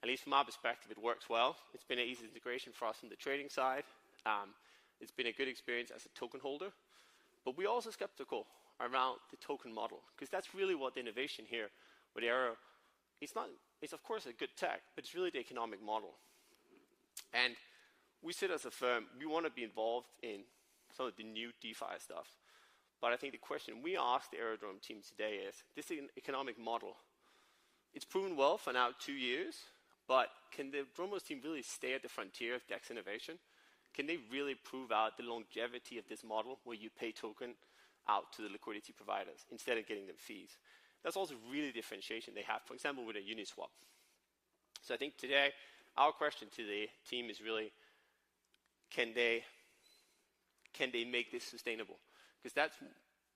At least from our perspective, it works well. It's been an easy integration for us on the trading side. It's been a good experience as a token holder. But we're also skeptical around the token model, because that's really what the innovation here with Aero, it's of course a good tech, but it's really the economic model. And we sit as a firm, we want to be involved in some of the new DeFi stuff. But I think the question we ask the Aerodrome team today is, this is an economic model. It's proven well for now 2 years, but can the Drumos team really stay at the frontier of DEX innovation? Can they really prove out the longevity of this model where you pay token out to the liquidity providers instead of getting them fees? That's also really differentiation they have, for example, with a Uniswap. So I think today, our question to the team is really, can they make this sustainable? Because that's,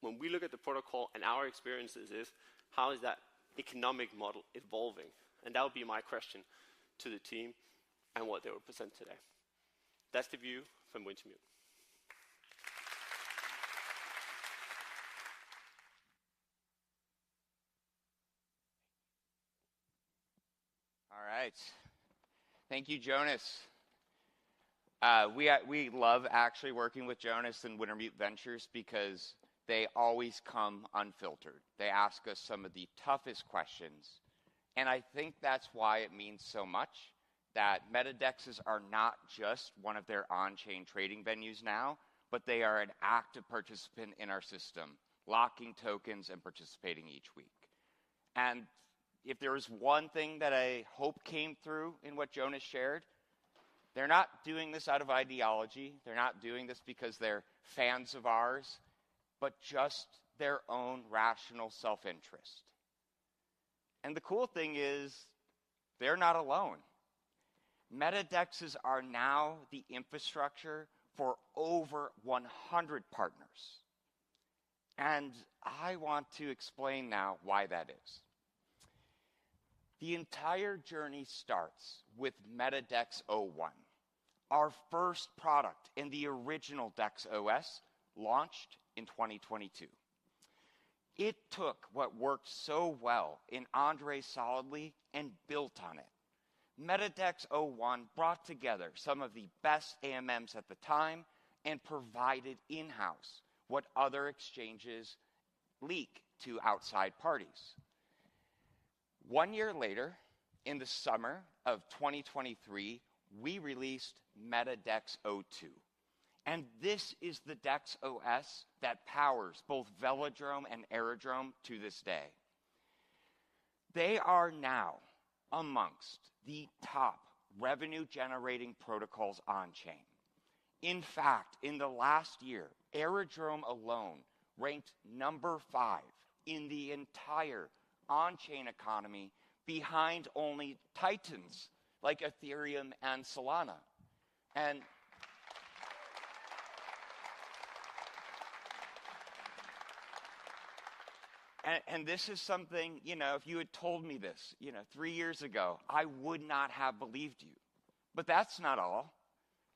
when we look at the protocol and our experiences is, how is that economic model evolving? And that would be my question to the team and what they will present today. That's the view from Wintermute. All right. Thank you, Jonas. We love actually working with Jonas and Wintermute Ventures because they always come unfiltered. They ask us some of the toughest questions. And I think that's why it means so much that MetaDexes are not just one of their on-chain trading venues now, but they are an active participant in our system, locking tokens and participating each week. And if there was one thing that I hope came through in what Jonas shared, they're not doing this out of ideology. They're not doing this because they're fans of ours, but just their own rational self-interest. And the cool thing is, they're not alone. MetaDexes are now the infrastructure for over 100 partners. And I want to explain now why that is. The entire journey starts with MetaDex 01, our first product in the original DEX OS, launched in 2022. It took what worked so well in Andre Solidly and built on it. MetaDex 01 brought together some of the best AMMs at the time and provided in-house what other exchanges leak to outside parties. 1 year later, in the summer of 2023, we released MetaDex 02. And this is the DEX OS that powers both Velodrome and Aerodrome to this day. They are now amongst the top revenue-generating protocols on-chain. In fact, in the last year, Aerodrome alone ranked number 5 in the entire on-chain economy, behind only titans like Ethereum and Solana. And this is something, if you had told me this, 3 years ago, I would not have believed you. But that's not all.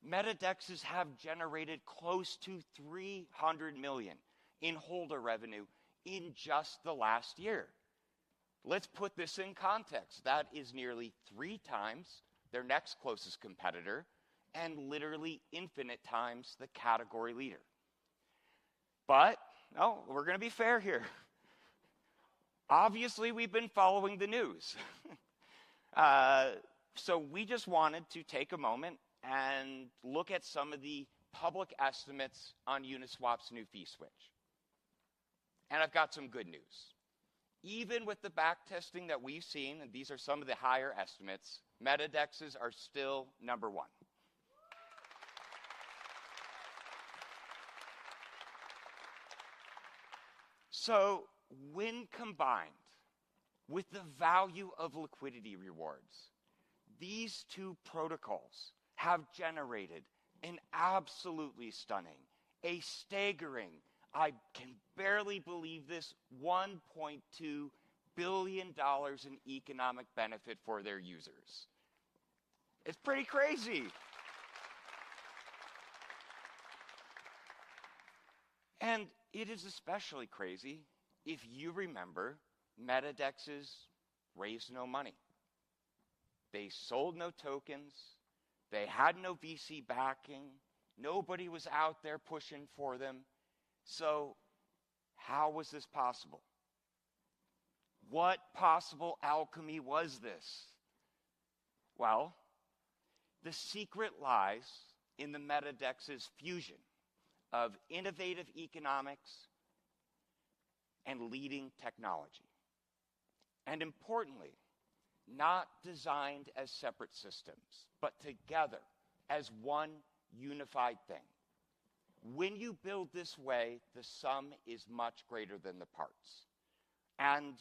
MetaDexes have generated close to $300 million in holder revenue in just the last year. Let's put this in context. That is nearly 3 times their next closest competitor and literally infinite times the category leader. But, no, we're going to be fair here. Obviously, we've been following the news. So we just wanted to take a moment and look at some of the public estimates on Uniswap's new fee switch. And I've got some good news. Even with the backtesting that we've seen, and these are some of the higher estimates, MetaDexes are still number 1. So, when combined with the value of liquidity rewards, these two protocols have generated an absolutely stunning, a staggering, I can barely believe this, $1.2 billion in economic benefit for their users. It's pretty crazy. And it is especially crazy if you remember MetaDexes raised no money. They sold no tokens. They had no VC backing. Nobody was out there pushing for them. So how was this possible? What possible alchemy was this? Well, the secret lies in the MetaDex's fusion of innovative economics and leading technology. And importantly, not designed as separate systems, but together as one unified thing. When you build this way, the sum is much greater than the parts. And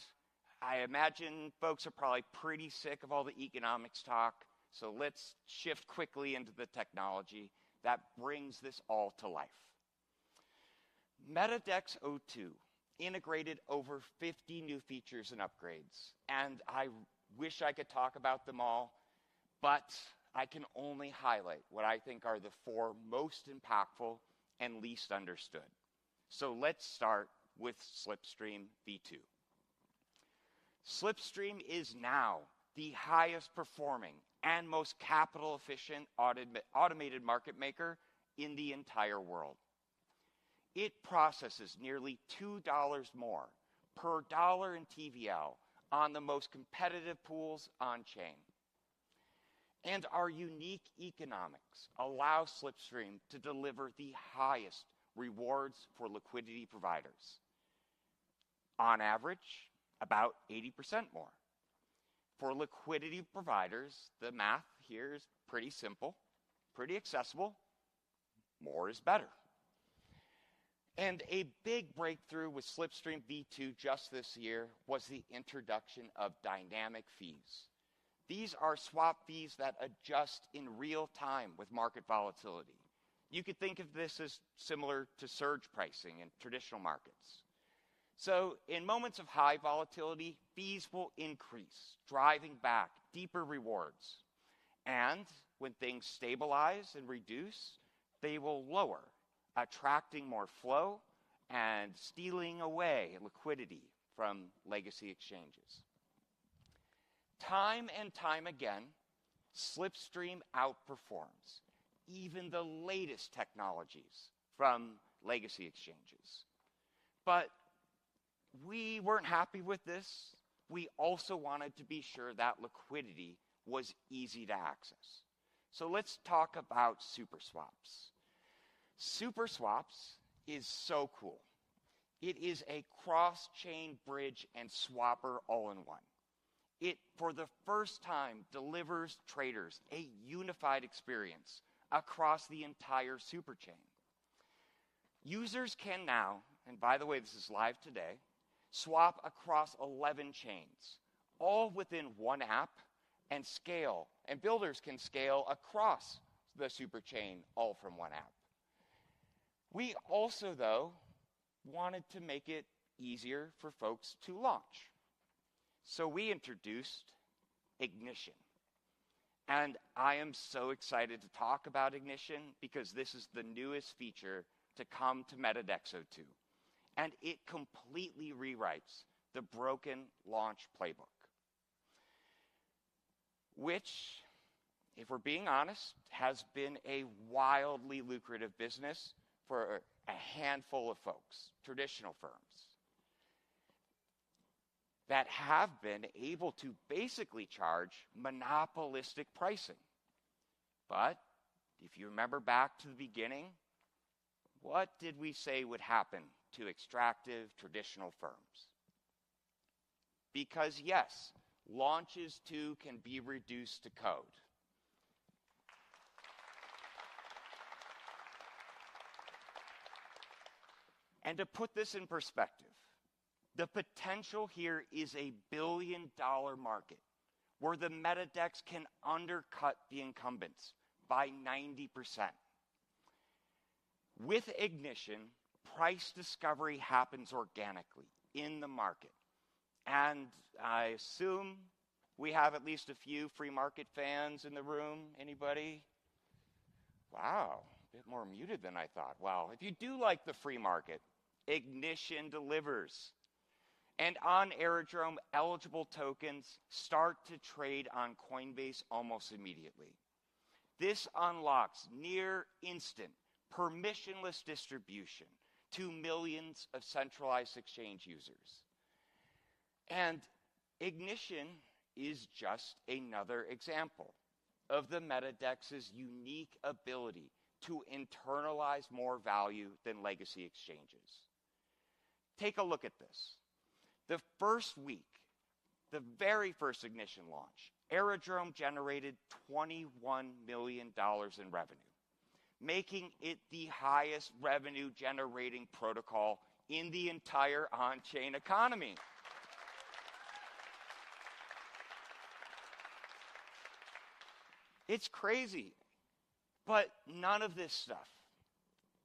I imagine folks are probably pretty sick of all the economics talk, so let's shift quickly into the technology that brings this all to life. MetaDex 02 integrated over 50 new features and upgrades, and I wish I could talk about them all, but I can only highlight what I think are the 4 most impactful and least understood. So let's start with Slipstream v2. Slipstream is now the highest performing and most capital efficient automated market maker in the entire world. It processes nearly $2 more per dollar in TVL on the most competitive pools on-chain. And our unique economics allow Slipstream to deliver the highest rewards for liquidity providers. On average, about 80% more. For liquidity providers, the math here is pretty simple, pretty accessible. More is better. And a big breakthrough with Slipstream v2 just this year was the introduction of dynamic fees. These are swap fees that adjust in real time with market volatility. You could think of this as similar to surge pricing in traditional markets. So in moments of high volatility, fees will increase, driving back deeper rewards. And when things stabilize and reduce, they will lower, attracting more flow and stealing away liquidity from legacy exchanges. Time and time again, Slipstream outperforms even the latest technologies from legacy exchanges. But we weren't happy with this. we also wanted to be sure that liquidity was easy to access. So let's talk about super swaps. Super swaps is so cool. It is a cross-chain bridge and swapper all-in-one. It, for the first time, delivers traders a unified experience across the entire superchain. Users can now, and by the way, this is live today, swap across 11 chains, all within one app, and scale. And builders can scale across the superchain, all from one app. We also, though, wanted to make it easier for folks to launch. So we introduced Ignition. And I am so excited to talk about Ignition because this is the newest feature to come to MetaDex 02. And it completely rewrites the broken launch playbook, which, if we're being honest, has been a wildly lucrative business for a handful of folks, traditional firms, that have been able to basically charge monopolistic pricing. But if you remember back to the beginning, what did we say would happen to extractive traditional firms? Because yes, launches too can be reduced to code. And to put this in perspective, the potential here is a billion-dollar market where the MetaDex can undercut the incumbents by 90%. With Ignition, price discovery happens organically in the market. And I assume we have at least a few free market fans in the room. Anybody? Wow, a bit more muted than I thought. Wow, if you do like the free market, Ignition delivers. And on Aerodrome, eligible tokens start to trade on Coinbase almost immediately. This unlocks near instant, permissionless distribution to millions of centralized exchange users. And Ignition is just another example of the MetaDex's unique ability to internalize more value than legacy exchanges. Take a look at this. The first week, the very first Ignition launch, Aerodrome generated $21 million in revenue, making it the highest revenue-generating protocol in the entire on-chain economy. It's crazy, but none of this stuff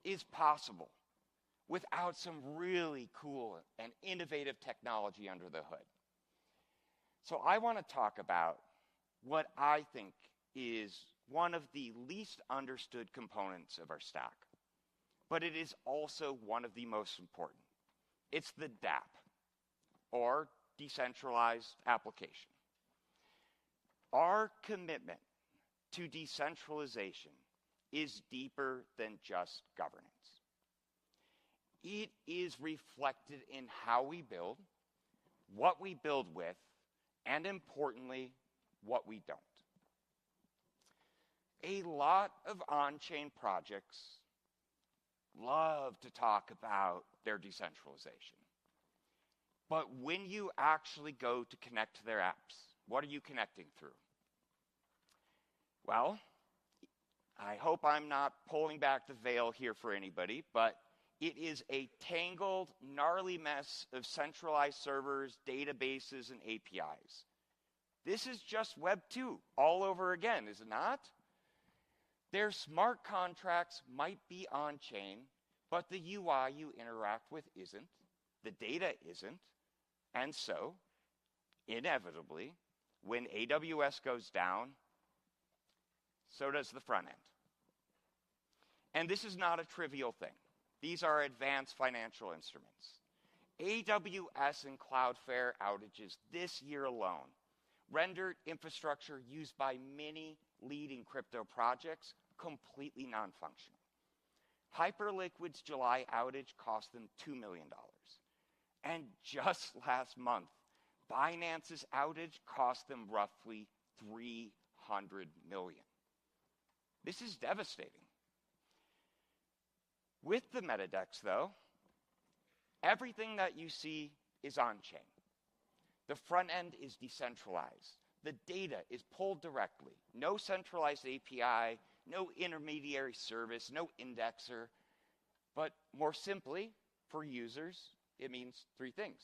is possible without some really cool and innovative technology under the hood. So I want to talk about what I think is one of the least understood components of our stack, but it is also one of the most important. It's the DApp, or Decentralized Application. Our commitment to decentralization is deeper than just governance. It is reflected in how we build, what we build with, and importantly, what we don't. A lot of on-chain projects love to talk about their decentralization. But when you actually go to connect to their apps, what are you connecting through? Well, I hope I'm not pulling back the veil here for anybody, but it is a tangled, gnarly mess of centralized servers, databases, and APIs. This is just Web 2 all over again, is it not? Their smart contracts might be on-chain, but the UI you interact with isn't, the data isn't, and so, inevitably, when AWS goes down, so does the front end. And this is not a trivial thing. These are advanced financial instruments. AWS and Cloudflare outages this year alone rendered infrastructure used by many leading crypto projects completely non-functional. Hyperliquid's July outage cost them $2 million. And just last month, Binance's outage cost them roughly $300 million. This is devastating. With the MetaDex, though, everything that you see is on-chain. The front end is decentralized. The data is pulled directly. No centralized API, no intermediary service, no indexer. But more simply, for users, it means three things.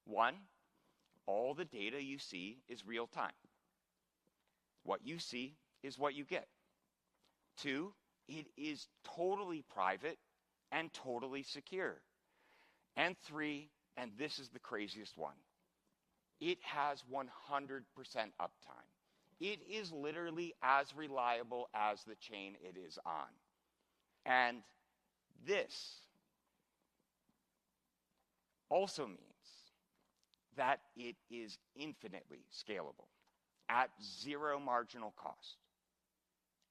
One, all the data you see is real time. What you see is what you get. Two, it is totally private and totally secure. And three, and this is the craziest one, it has 100% uptime. It is literally as reliable as the chain it is on. And this also means that it is infinitely scalable at zero marginal cost.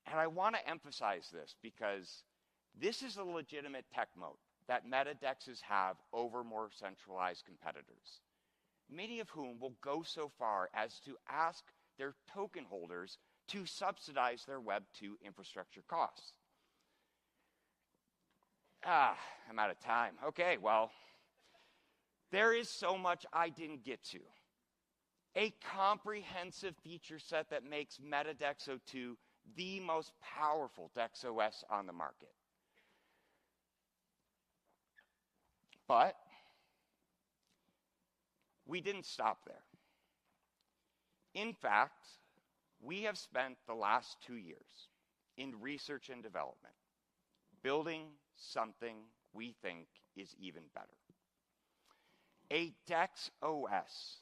And I want to emphasize this because this is a legitimate tech moat that MetaDexes have over more centralized competitors, many of whom will go so far as to ask their token holders to subsidize their Web 2 infrastructure costs. I'm out of time. Okay, well, there is so much I didn't get to. A comprehensive feature set that makes MetaDex 02 the most powerful DexOS on the market. But we didn't stop there. In fact, we have spent the last 2 years in research and development, building something we think is even better. A DexOS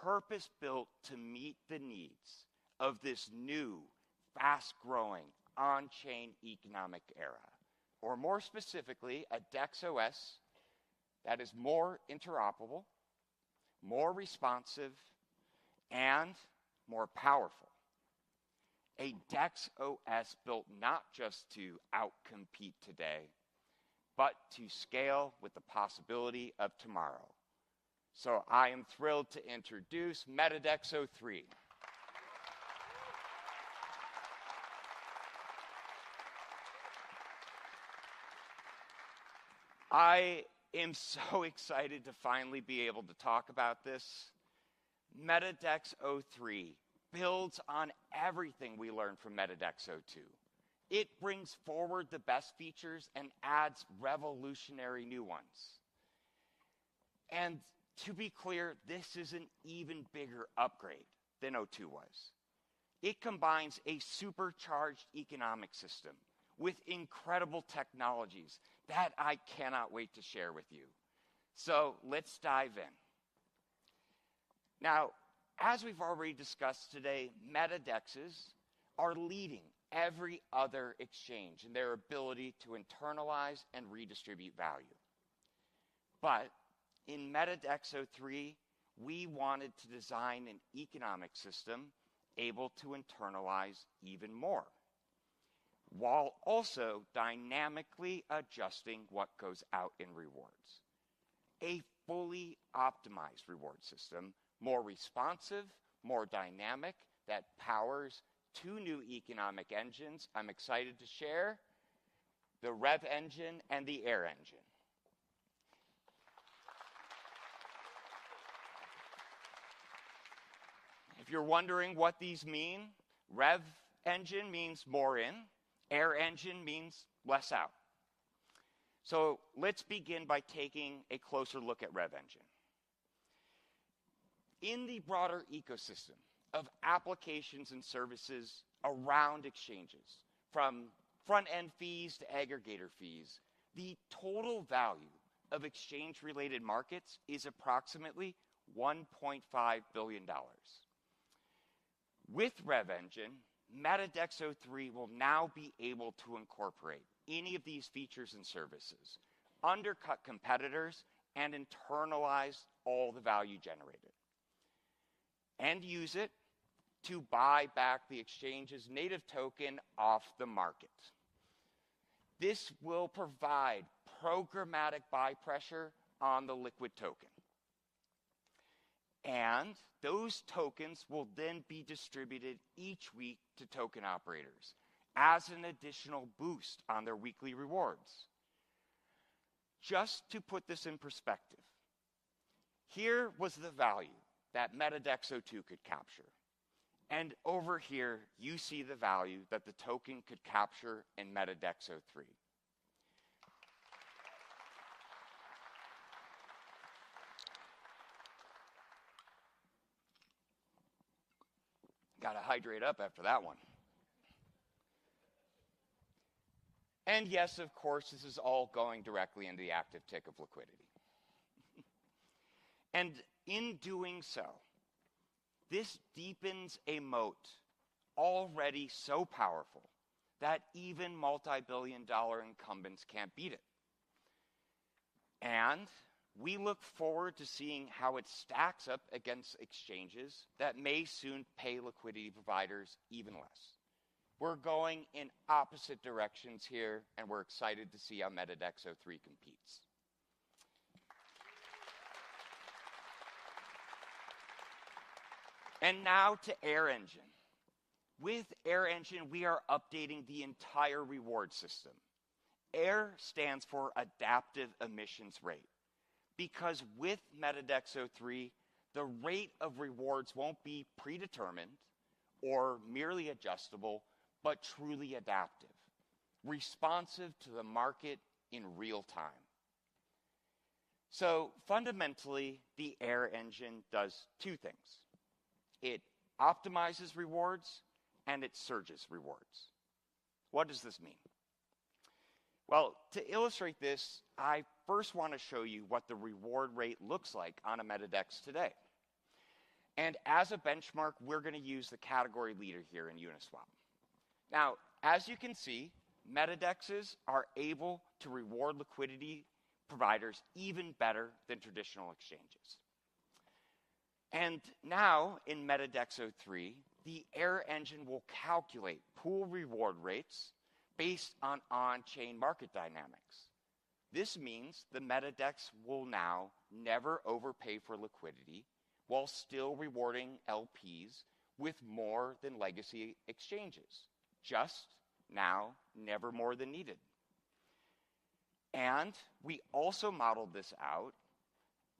purpose-built to meet the needs of this new, fast-growing, on-chain economic era. Or more specifically, a DexOS that is more interoperable, more responsive, and more powerful. A DexOS built not just to outcompete today, but to scale with the possibility of tomorrow. So I am thrilled to introduce MetaDex 03. I am so excited to finally be able to talk about this. MetaDex 03 builds on everything we learned from MetaDex 02. It brings forward the best features and adds revolutionary new ones. And to be clear, this is an even bigger upgrade than 02 was. It combines a supercharged economic system with incredible technologies that I cannot wait to share with you. So let's dive in. Now, as we've already discussed today, MetaDexes are leading every other exchange in their ability to internalize and redistribute value. But in MetaDex 03, we wanted to design an economic system able to internalize even more, while also dynamically adjusting what goes out in rewards. A fully optimized reward system, more responsive, more dynamic, that powers two new economic engines I'm excited to share, the Rev engine and the Air engine. If you're wondering what these mean, Rev engine means more in, Air engine means less out. So let's begin by taking a closer look at Rev engine. In the broader ecosystem of applications and services around exchanges, from front-end fees to aggregator fees, the total value of exchange-related markets is approximately $1.5 billion. With Rev engine, MetaDex 03 will now be able to incorporate any of these features and services, undercut competitors, and internalize all the value generated, and use it to buy back the exchange's native token off the market. This will provide programmatic buy pressure on the liquid token. And those tokens will then be distributed each week to token operators as an additional boost on their weekly rewards. Just to put this in perspective, here was the value that MetaDexo2 could capture. And over here, you see the value that the token could capture in MetaDexo3. Got to hydrate up after that one. And yes, of course, this is all going directly into the active tick of liquidity. And in doing so, this deepens a moat already so powerful that even multi-billion-dollar incumbents can't beat it. And we look forward to seeing how it stacks up against exchanges that may soon pay liquidity providers even less. We're going in opposite directions here, and we're excited to see how MetaDexo3 competes. And now to Air Engine. With Air Engine, we are updating the entire reward system. AIR stands for Adaptive Emissions Rate, because with MetaDexo3, the rate of rewards won't be predetermined or merely adjustable, but truly adaptive, responsive to the market in real time. So fundamentally, the AIR engine does two things. It optimizes rewards and it surges rewards. What does this mean? Well, to illustrate this, I first want to show you what the reward rate looks like on a MetaDex today. And as a benchmark, we're going to use the category leader here in Uniswap. Now, as you can see, MetaDexes are able to reward liquidity providers even better than traditional exchanges. And now, in MetaDexo3, the AIR engine will calculate pool reward rates based on on-chain market dynamics. This means the MetaDex will now never overpay for liquidity while still rewarding LPs with more than legacy exchanges. Just now, never more than needed. And we also modeled this out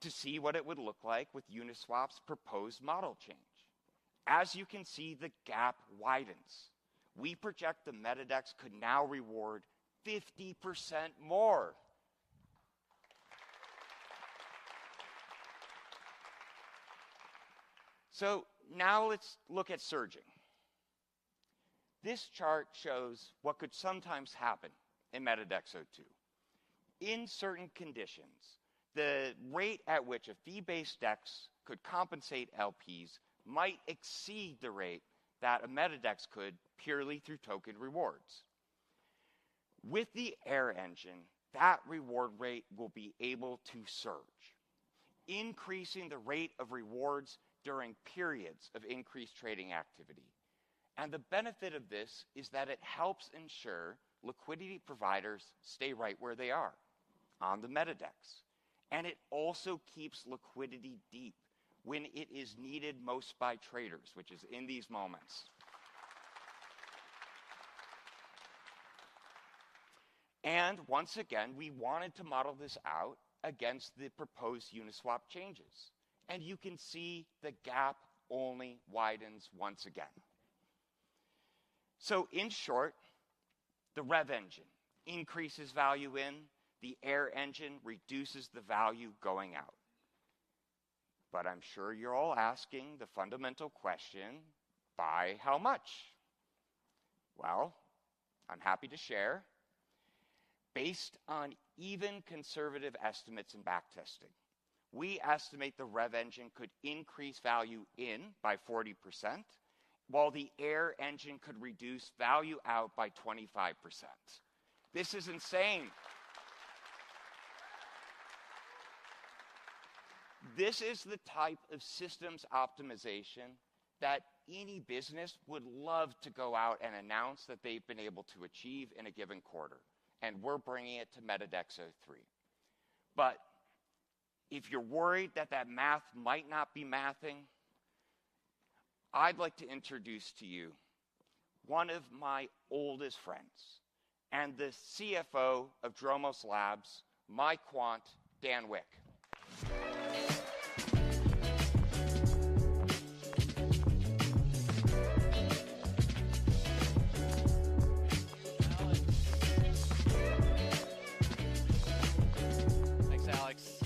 to see what it would look like with Uniswap's proposed model change. As you can see, the gap widens. We project the MetaDex could now reward 50% more. So now let's look at surging. This chart shows what could sometimes happen in MetaDexo2. In certain conditions, the rate at which a fee-based DEX could compensate LPs might exceed the rate that a MetaDex could purely through token rewards. With the AIR engine, that reward rate will be able to surge, increasing the rate of rewards during periods of increased trading activity. And the benefit of this is that it helps ensure liquidity providers stay right where they are, on the MetaDex. And it also keeps liquidity deep when it is needed most by traders, which is in these moments. And once again, we wanted to model this out against the proposed Uniswap changes. And you can see the gap only widens once again. So in short, the Rev engine increases value in, the AIR engine reduces the value going out. But I'm sure you're all asking the fundamental question, by how much? Well, I'm happy to share. Based on even conservative estimates and backtesting, we estimate the Rev engine could increase value in by 40%, while the AIR engine could reduce value out by 25%. This is insane. This is the type of systems optimization that any business would love to go out and announce that they've been able to achieve in a given quarter. And we're bringing it to MetaDexo3. But if you're worried that that math might not be mathing, I'd like to introduce to you one of my oldest friends and the CFO of Dromos Labs, my quant, Dan Wick. Thanks, Alex.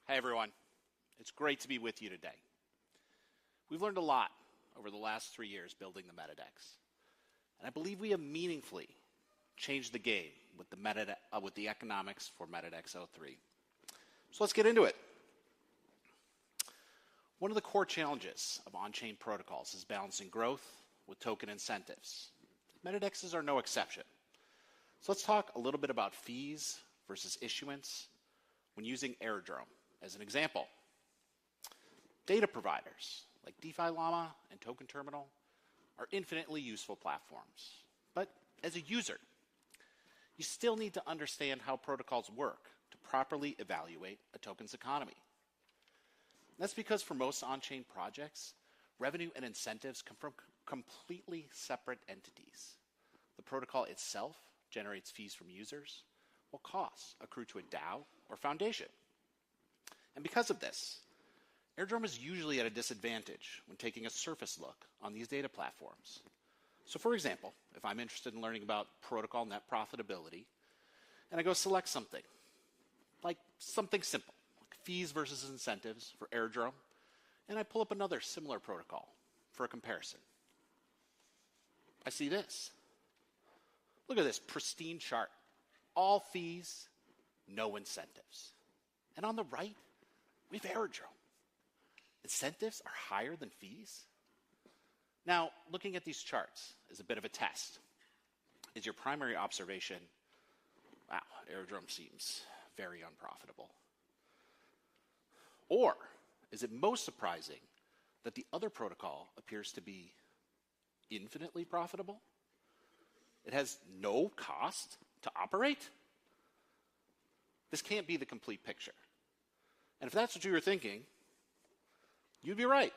Hey, everyone. It's great to be with you today. We've learned a lot over the last 3 years building the MetaDex. And I believe we have meaningfully changed the game with the economics for MetaDex 03. So let's get into it. One of the core challenges of on-chain protocols is balancing growth with token incentives. MetaDexes are no exception. So let's talk a little bit about fees versus issuance when using Airdrome as an example. Data providers like DeFi Llama and Token Terminal are infinitely useful platforms. But as a user, you still need to understand how protocols work to properly evaluate a token's economy. That's because for most on-chain projects, revenue and incentives come from completely separate entities. The protocol itself generates fees from users, while costs accrue to a DAO or foundation. And because of this, Airdrome is usually at a disadvantage when taking a surface look on these data platforms. So for example, if I'm interested in learning about protocol net profitability, and I go select something, like something simple, like fees versus incentives for Airdrome, and I pull up another similar protocol for a comparison. I see this. Look at this pristine chart. All fees, no incentives. And on the right, we have Airdrome. Incentives are higher than fees. Now, looking at these charts is a bit of a test. Is your primary observation, wow, Airdrome seems very unprofitable? Or is it most surprising that the other protocol appears to be infinitely profitable? It has no cost to operate? This can't be the complete picture. And if that's what you were thinking, you'd be right.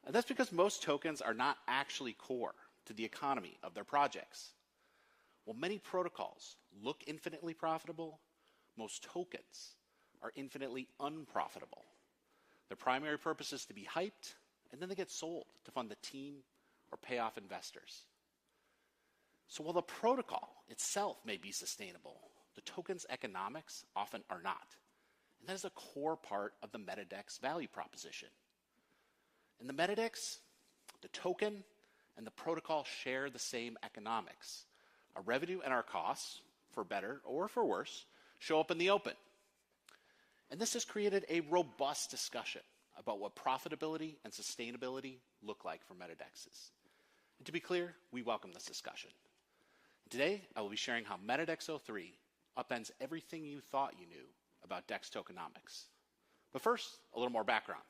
And that's because most tokens are not actually core to the economy of their projects. While many protocols look infinitely profitable, most tokens are infinitely unprofitable. Their primary purpose is to be hyped, and then they get sold to fund the team or pay off investors. So while the protocol itself may be sustainable, the token's economics often are not. And that is a core part of the MetaDex value proposition. In the MetaDex, the token and the protocol share the same economics. Our revenue and our costs, for better or for worse, show up in the open. And this has created a robust discussion about what profitability and sustainability look like for MetaDexes. And to be clear, we welcome this discussion. Today, I will be sharing how MetaDex 03 upends everything you thought you knew about DEX tokenomics. But first, a little more background.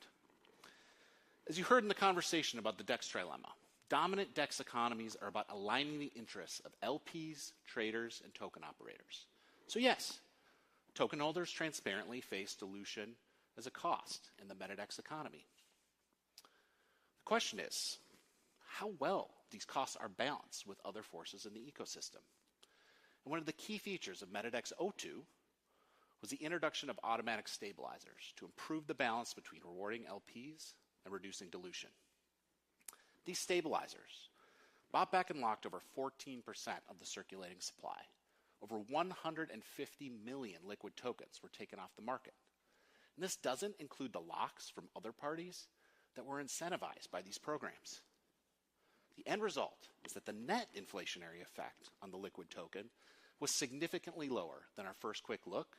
As you heard in the conversation about the DEX trilemma, dominant DEX economies are about aligning the interests of LPs, traders, and token operators. So yes, token holders transparently face dilution as a cost in the MetaDex economy. The question is, how well these costs are balanced with other forces in the ecosystem. And one of the key features of MetaDex 02 was the introduction of automatic stabilizers to improve the balance between rewarding LPs and reducing dilution. These stabilizers bought back and locked over 14% of the circulating supply. Over 150 million liquid tokens were taken off the market. And this doesn't include the locks from other parties that were incentivized by these programs. The end result is that the net inflationary effect on the liquid token was significantly lower than our first quick look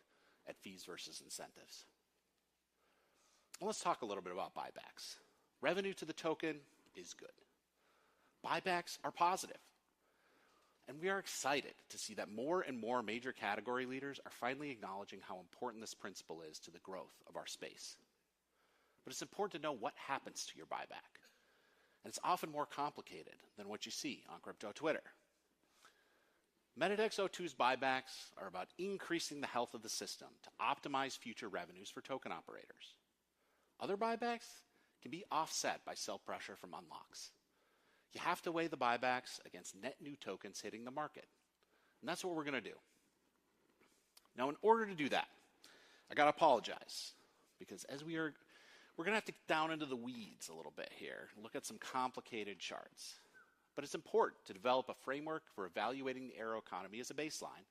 at fees versus incentives. Well, let's talk a little bit about buybacks. Revenue to the token is good. Buybacks are positive. And we are excited to see that more and more major category leaders are finally acknowledging how important this principle is to the growth of our space. But it's important to know what happens to your buyback. And it's often more complicated than what you see on crypto Twitter. MEDIDEX O2's buybacks are about increasing the health of the system to optimize future revenues for token operators. Other buybacks can be offset by sell pressure from unlocks. You have to weigh the buybacks against net new tokens hitting the market. And that's what we're going to do. Now, in order to do that, I got to apologize because we're going to have to get down into the weeds a little bit here and look at some complicated charts. But it's important to develop a framework for evaluating the aero economy as a baseline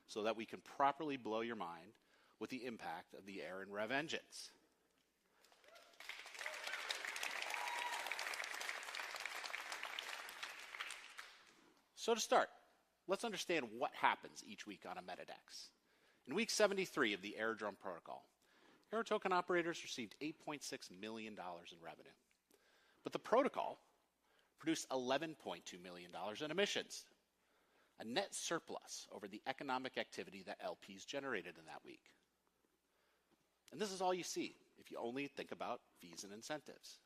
so that we can properly blow your mind with the impact of the air and rev engines. So to start, let's understand what happens each week on a MEDIDEX. In week 73 of the Aerodrome protocol, aero token operators received $8.6 million in revenue. But the protocol produced $11.2 million in emissions, a net surplus over the economic activity that LPs generated in that week. And this is all you see if you only think about fees and incentives.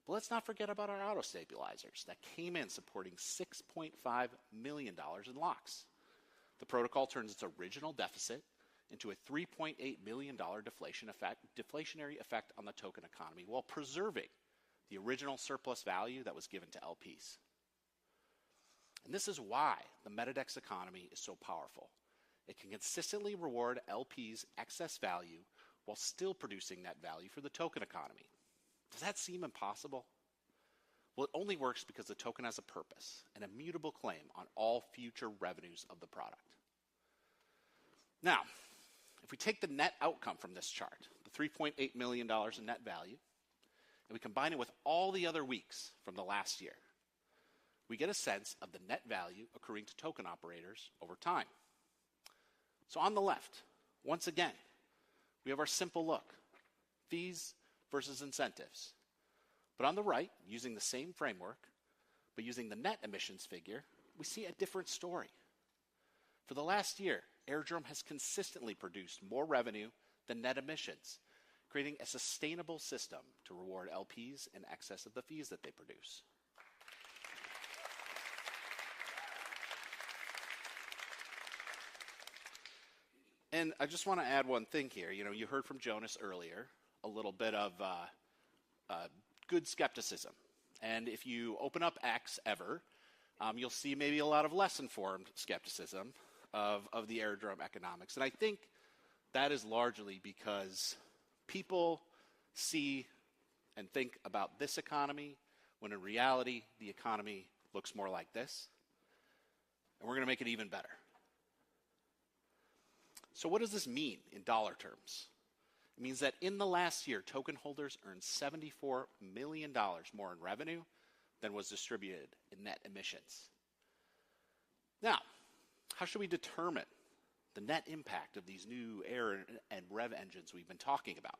But let's not forget about our auto stabilizers that came in supporting $6.5 million in locks. The protocol turns its original deficit into a $3.8 million deflationary effect on the token economy while preserving the original surplus value that was given to LPs. And this is why the MEDIDEX economy is so powerful. It can consistently reward LPs' excess value while still producing net value for the token economy. Does that seem impossible? Well, it only works because the token has a purpose, an immutable claim on all future revenues of the product. Now, if we take the net outcome from this chart, the $3.8 million in net value, and we combine it with all the other weeks from the last year, we get a sense of the net value accruing to token operators over time. So on the left, once again, we have our simple look, fees versus incentives. But on the right, using the same framework, but using the net emissions figure, we see a different story. For the last year, Aerodrome has consistently produced more revenue than net emissions, creating a sustainable system to reward LPs in excess of the fees that they produce. And I just want to add one thing here. You heard from Jonas earlier a little bit of good skepticism. And if you open up X ever, you'll see maybe a lot of less informed skepticism of the aerodrome economics. And I think that is largely because people see and think about this economy when in reality the economy looks more like this. And we're going to make it even better. So what does this mean in dollar terms? It means that in the last year, token holders earned $74 million more in revenue than was distributed in net emissions. Now, how should we determine the net impact of these new air and rev engines we've been talking about?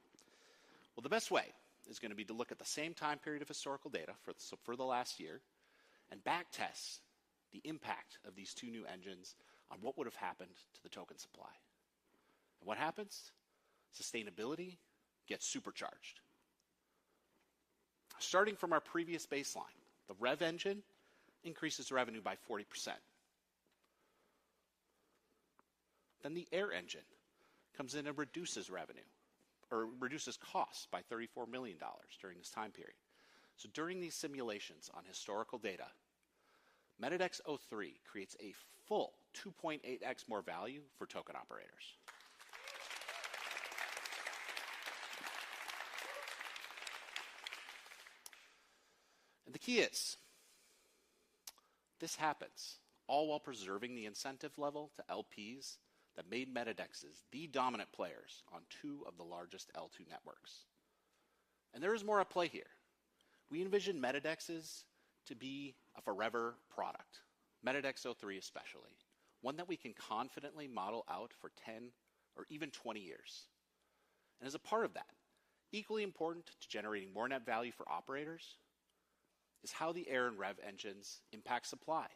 Well, the best way is going to be to look at the same time period of historical data for the last year and backtest the impact of these two new engines on what would have happened to the token supply. And what happens? Sustainability gets supercharged. Starting from our previous baseline, the rev engine increases revenue by 40%. Then the air engine comes in and reduces revenue, or reduces costs by $34 million during this time period. So during these simulations on historical data, MEDIDEX 03 creates a full 2.8x more value for token operators. And the key is, this happens all while preserving the incentive level to LPs that made MEDIDEXs the dominant players on two of the largest L2 networks. And there is more at play here. We envision MEDIDEXs to be a forever product, MEDIDEX 03 especially, one that we can confidently model out for 10 or even 20 years. And as a part of that, equally important to generating more net value for operators is how the air and rev engines impact supply.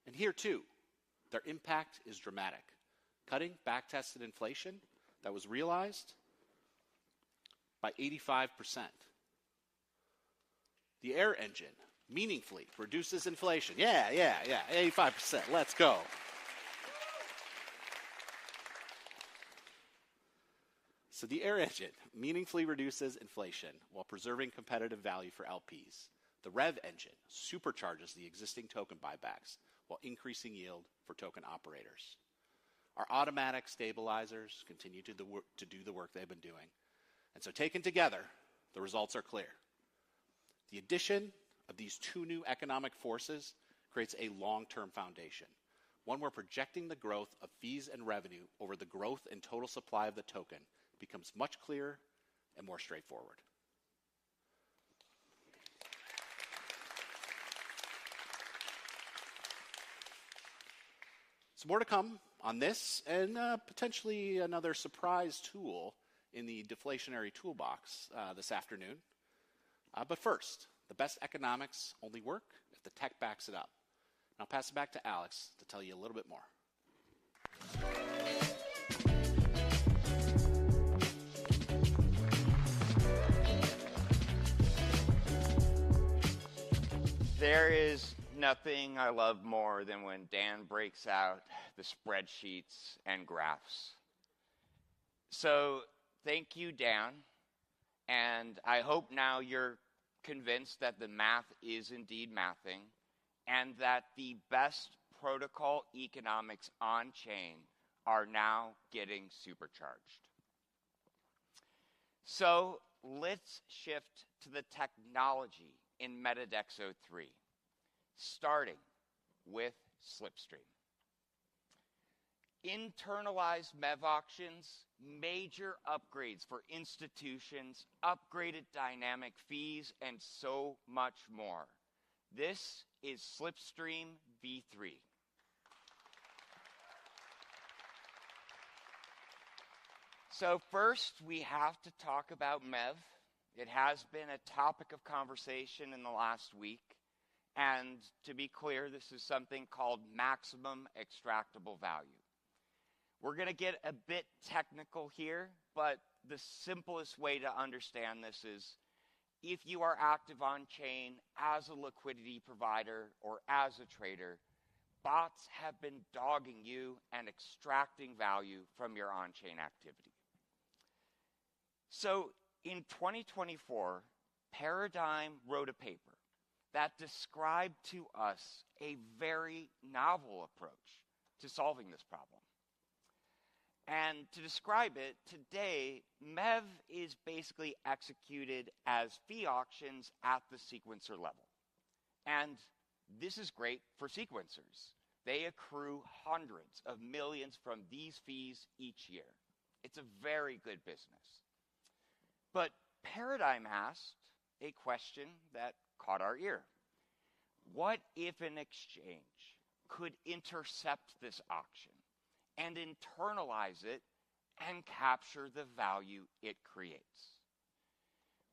And here too, their impact is dramatic, cutting back-tested inflation that was realized by 85%. The air engine meaningfully reduces inflation. Yeah, 85%. Let's go. So the air engine meaningfully reduces inflation while preserving competitive value for LPs. The REV engine supercharges the existing token buybacks while increasing yield for token operators. Our automatic stabilizers continue to do the work they've been doing. And so taken together, the results are clear. The addition of these two new economic forces creates a long-term foundation, one where projecting the growth of fees and revenue over the growth and total supply of the token becomes much clearer and more straightforward. So more to come on this and potentially another surprise tool in the deflationary toolbox this afternoon. But first, the best economics only work if the tech backs it up. And I'll pass it back to Alex to tell you a little bit more. There is nothing I love more than when Dan breaks out the spreadsheets and graphs. So thank you, Dan. And I hope now you're convinced that the math is indeed mathing and that the best protocol economics on chain are now getting supercharged. So let's shift to the technology in MetaDex 03, starting with Slipstream. Internalized MEV auctions, major upgrades for institutions, upgraded dynamic fees, and so much more. This is Slipstream v3. So first, we have to talk about MEV. It has been a topic of conversation in the last week. And to be clear, this is something called maximum extractable value. We're going to get a bit technical here, but the simplest way to understand this is if you are active on chain as a liquidity provider or as a trader, bots have been dogging you and extracting value from your on-chain activity. So in 2024, Paradigm wrote a paper that described to us a very novel approach to solving this problem. And to describe it, today, MEV is basically executed as fee auctions at the sequencer level. And this is great for sequencers. They accrue hundreds of millions from these fees each year. It's a very good business. But Paradigm asked a question that caught our ear. What if an exchange could intercept this auction and internalize it and capture the value it creates?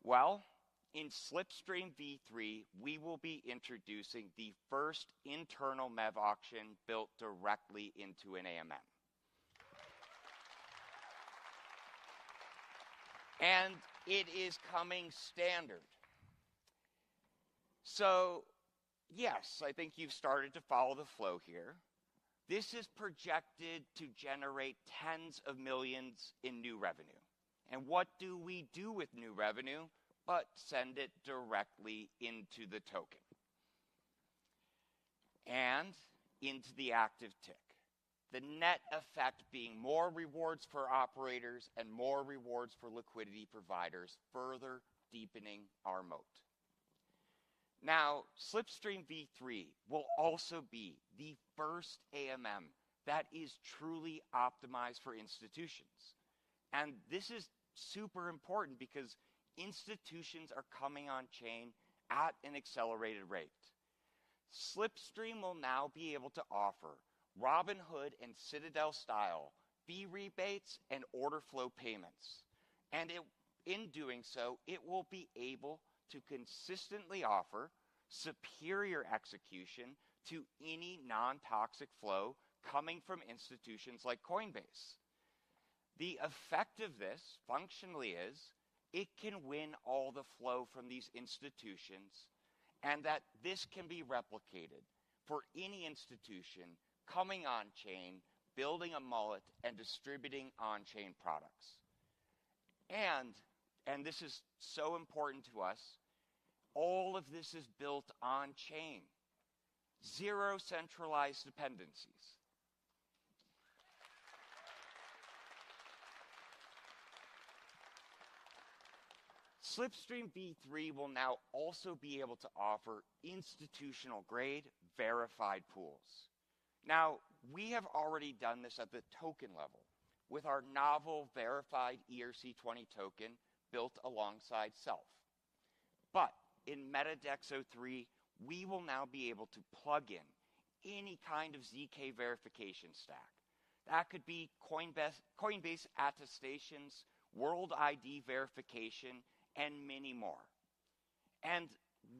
Well, in Slipstream v3, we will be introducing the first internal MEV auction built directly into an AMM. And it is coming standard. So, yes, I think you've started to follow the flow here. This is projected to generate tens of millions in new revenue. And what do we do with new revenue but send it directly into the token and into the active tick? The net effect being more rewards for operators and more rewards for liquidity providers, further deepening our moat. Now, Slipstream v3 will also be the first AMM that is truly optimized for institutions. And this is super important because institutions are coming on chain at an accelerated rate. Slipstream will now be able to offer Robinhood and Citadel style fee rebates and order flow payments. And in doing so, it will be able to consistently offer superior execution to any non-toxic flow coming from institutions like Coinbase. The effect of this functionally is it can win all the flow from these institutions and that this can be replicated for any institution coming on-chain, building a mullet, and distributing on-chain products. And this is so important to us, all of this is built on-chain. Zero centralized dependencies. Slipstream v3 will now also be able to offer institutional-grade verified pools. Now, we have already done this at the token level with our novel verified ERC20 token built alongside Self. But in MetaDex 03, we will now be able to plug in any kind of ZK verification stack. That could be Coinbase attestations, World ID verification, and many more. And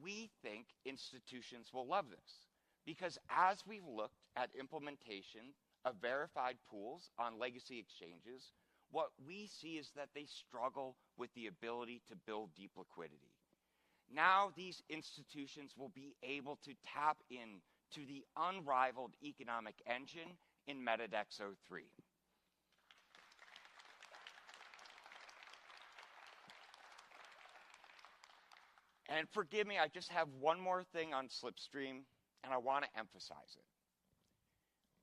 we think institutions will love this because as we've looked at implementation of verified pools on legacy exchanges, what we see is that they struggle with the ability to build deep liquidity. Now these institutions will be able to tap into the unrivaled economic engine in MetaDex 03. And forgive me, I just have one more thing on Slipstream, and I want to emphasize it.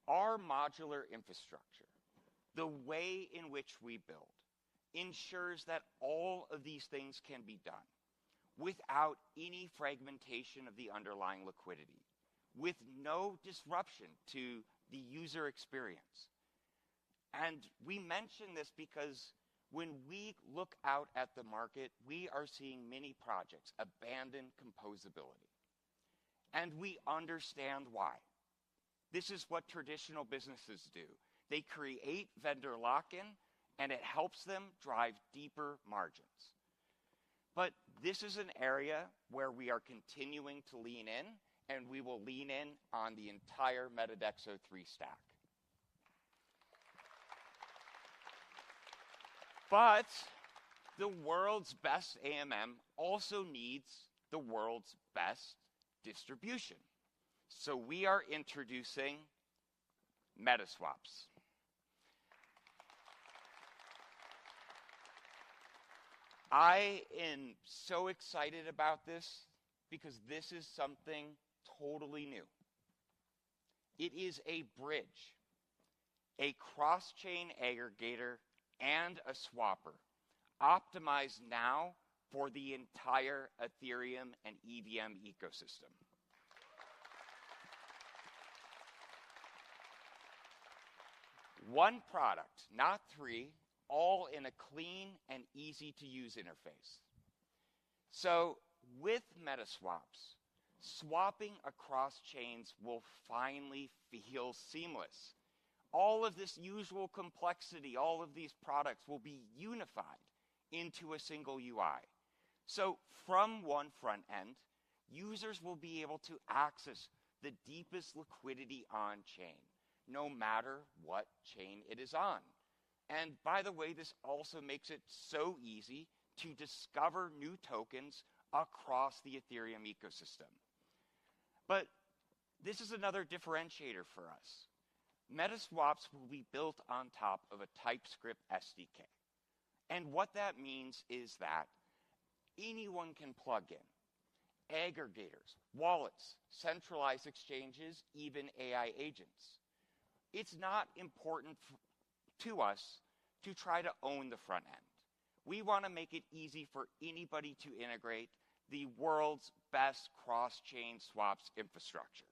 Our modular infrastructure, the way in which we build, ensures that all of these things can be done without any fragmentation of the underlying liquidity, with no disruption to the user experience. And we mention this because when we look out at the market, we are seeing many projects abandon composability. And we understand why. This is what traditional businesses do. They create vendor lock-in, and it helps them drive deeper margins. But this is an area where we are continuing to lean in, and we will lean in on the entire MetaDex 03 stack. But the world's best AMM also needs the world's best distribution. So we are introducing MetaSwaps. I am so excited about this because this is something totally new. It is a bridge, a cross-chain aggregator, and a swapper, optimized now for the entire Ethereum and EVM ecosystem. One product, not three, all in a clean and easy-to-use interface. So with MetaSwaps, swapping across chains will finally feel seamless. All of this usual complexity, all of these products will be unified into a single UI. So from one front end, users will be able to access the deepest liquidity on chain, no matter what chain it is on. And by the way, this also makes it so easy to discover new tokens across the Ethereum ecosystem. But this is another differentiator for us. MetaSwaps will be built on top of a TypeScript SDK. And what that means is that anyone can plug in aggregators, wallets, centralized exchanges, even AI agents. It's not important to us to try to own the front end. We want to make it easy for anybody to integrate the world's best cross-chain swaps infrastructure.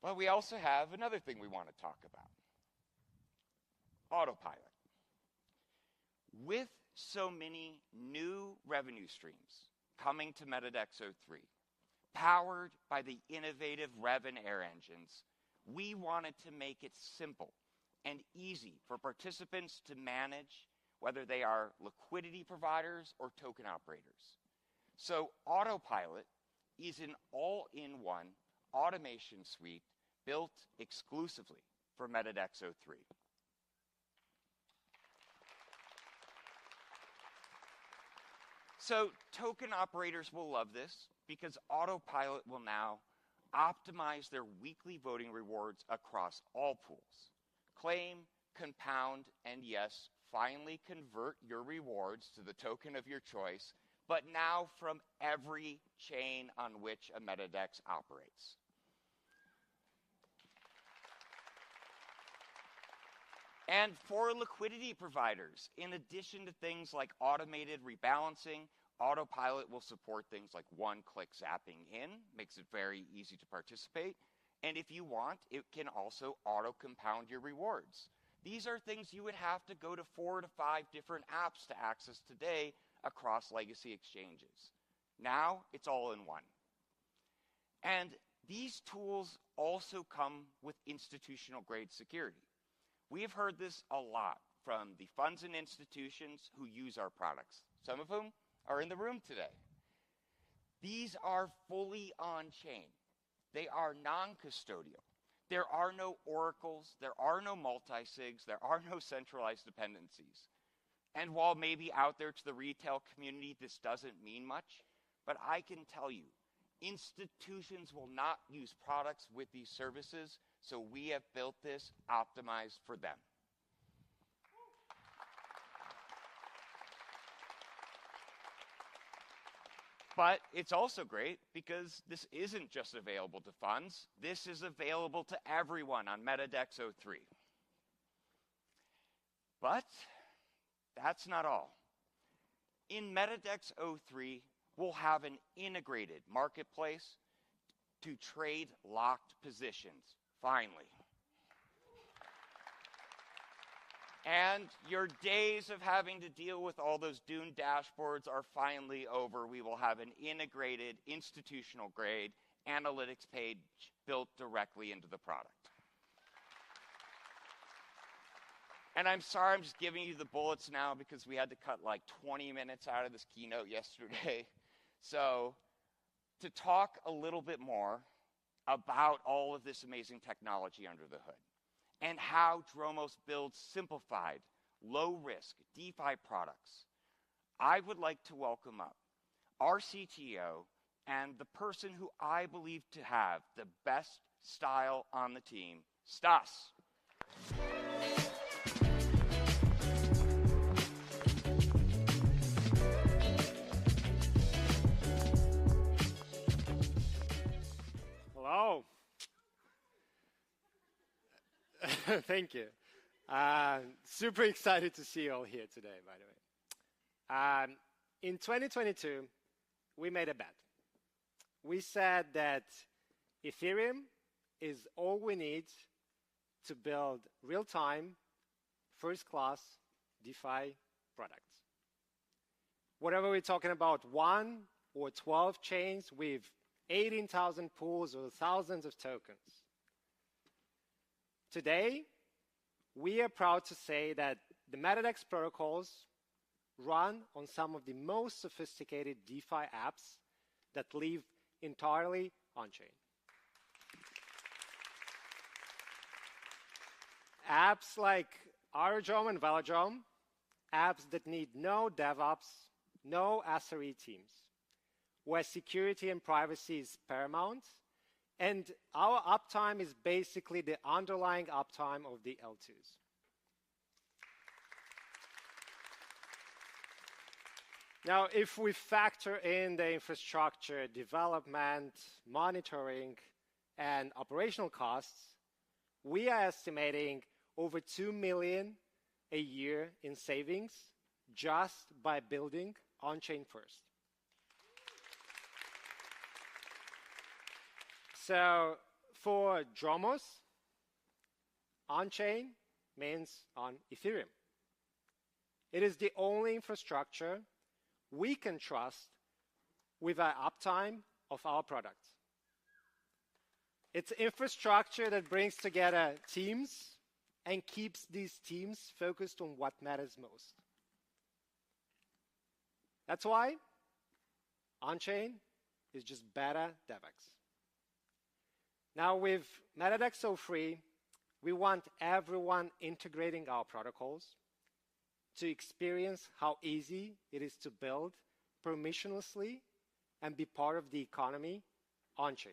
But we also have another thing we want to talk about. Autopilot. With so many new revenue streams coming to MetaDex 03, powered by the innovative Rev and Air engines, we wanted to make it simple and easy for participants to manage, whether they are liquidity providers or token operators. So Autopilot is an all-in-one automation suite built exclusively for MetaDex 03. So token operators will love this because Autopilot will now optimize their weekly voting rewards across all pools. Claim, compound, and yes, finally convert your rewards to the token of your choice, but now from every chain on which a MetaDex operates. And for liquidity providers, in addition to things like automated rebalancing, Autopilot will support things like one-click zapping in, makes it very easy to participate. And if you want, it can also auto-compound your rewards. These are things you would have to go to 4 to 5 different apps to access today across legacy exchanges. Now, it's all in one. And these tools also come with institutional-grade security. We have heard this a lot from the funds and institutions who use our products, some of whom are in the room today. These are fully on-chain. They are non-custodial. There are no oracles, there are no multi-sigs, there are no centralized dependencies. And while maybe out there to the retail community this doesn't mean much, but I can tell you, institutions will not use products with these services, so we have built this optimized for them. But it's also great because this isn't just available to funds. This is available to everyone on MetaDex 03. But that's not all. In MetaDex 03, we'll have an integrated marketplace to trade locked positions, finally. And your days of having to deal with all those doomed dashboards are finally over. We will have an integrated, institutional-grade analytics page built directly into the product. And I'm sorry I'm just giving you the bullets now because we had to cut like 20 minutes out of this keynote yesterday. So to talk a little bit more about all of this amazing technology under the hood and how Dromos builds simplified, low-risk DeFi products, I would like to welcome up our CTO and the person who I believe to have the best style on the team, Stas. Hello. Thank you. Super excited to see you all here today, by the way. In 2022, we made a bet. We said that Ethereum is all we need to build real-time, first-class DeFi products. Whatever we're talking about, 1 or 12 chains with 18,000 pools or thousands of tokens. Today, we are proud to say that the MetaDex protocols run on some of the most sophisticated DeFi apps that live entirely on-chain. Apps like Aerodrome and Velodrome, apps that need no DevOps, no SRE teams, where security and privacy is paramount, and our uptime is basically the underlying uptime of the L2s. Now, if we factor in the infrastructure, development, monitoring, and operational costs, we are estimating over $2 million a year in savings just by building on-chain first. So for Dromos, on-chain means on Ethereum. It is the only infrastructure we can trust with our uptime of our products. It's infrastructure that brings together teams and keeps these teams focused on what matters most. That's why on-chain is just better DevX. Now with MetaDex 03, we want everyone integrating our protocols to experience how easy it is to build permissionlessly and be part of the economy on-chain.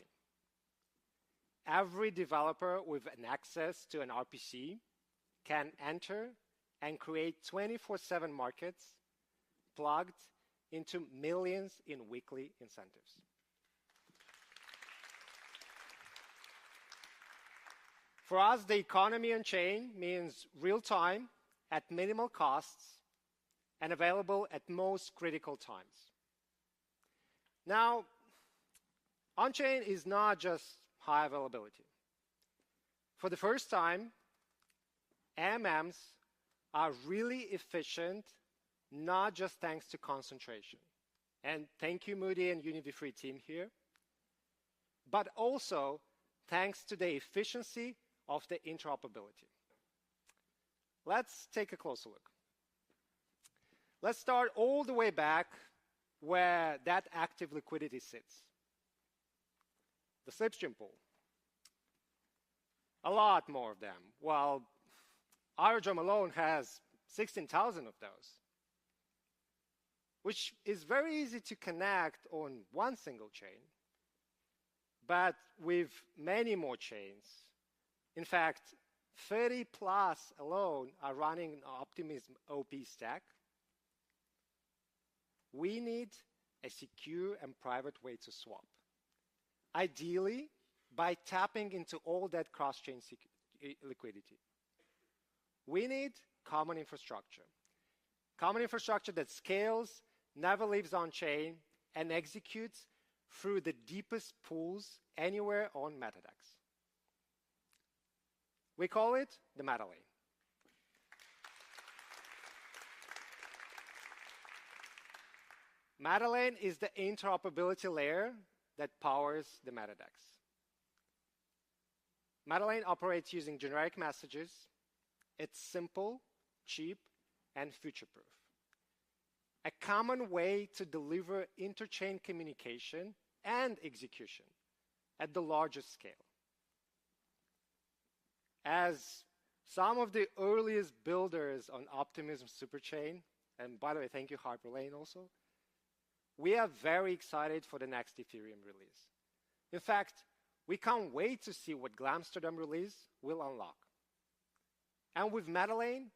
Every developer with an access to an RPC can enter and create 24/7 markets plugged into millions in weekly incentives. For us, the economy on chain means real time at minimal costs and available at most critical times. Now, on chain is not just high availability. For the first time, AMMs are really efficient, not just thanks to concentration. And thank you, Moody and UnityFree team here, but also thanks to the efficiency of the interoperability. Let's take a closer look. Let's start all the way back where that active liquidity sits. The slipstream pool. A lot more of them. Well, Aerodrome alone has 16,000 of those, which is very easy to connect on one single chain, but with many more chains. In fact, 30 plus alone are running an Optimism OP stack. We need a secure and private way to swap, ideally by tapping into all that cross-chain liquidity. We need common infrastructure that scales, never leaves on-chain, and executes through the deepest pools anywhere on MetaDex. We call it the MetaLane. MetaLane is the interoperability layer that powers the MetaDex. MetaLane operates using generic messages. It's simple, cheap, and future-proof. A common way to deliver interchain communication and execution at the largest scale. As some of the earliest builders on Optimism Superchain, and by the way, thank you Hyperlane also, we are very excited for the next Ethereum release. In fact, we can't wait to see what Glamsterdam release will unlock. And with MetaLane,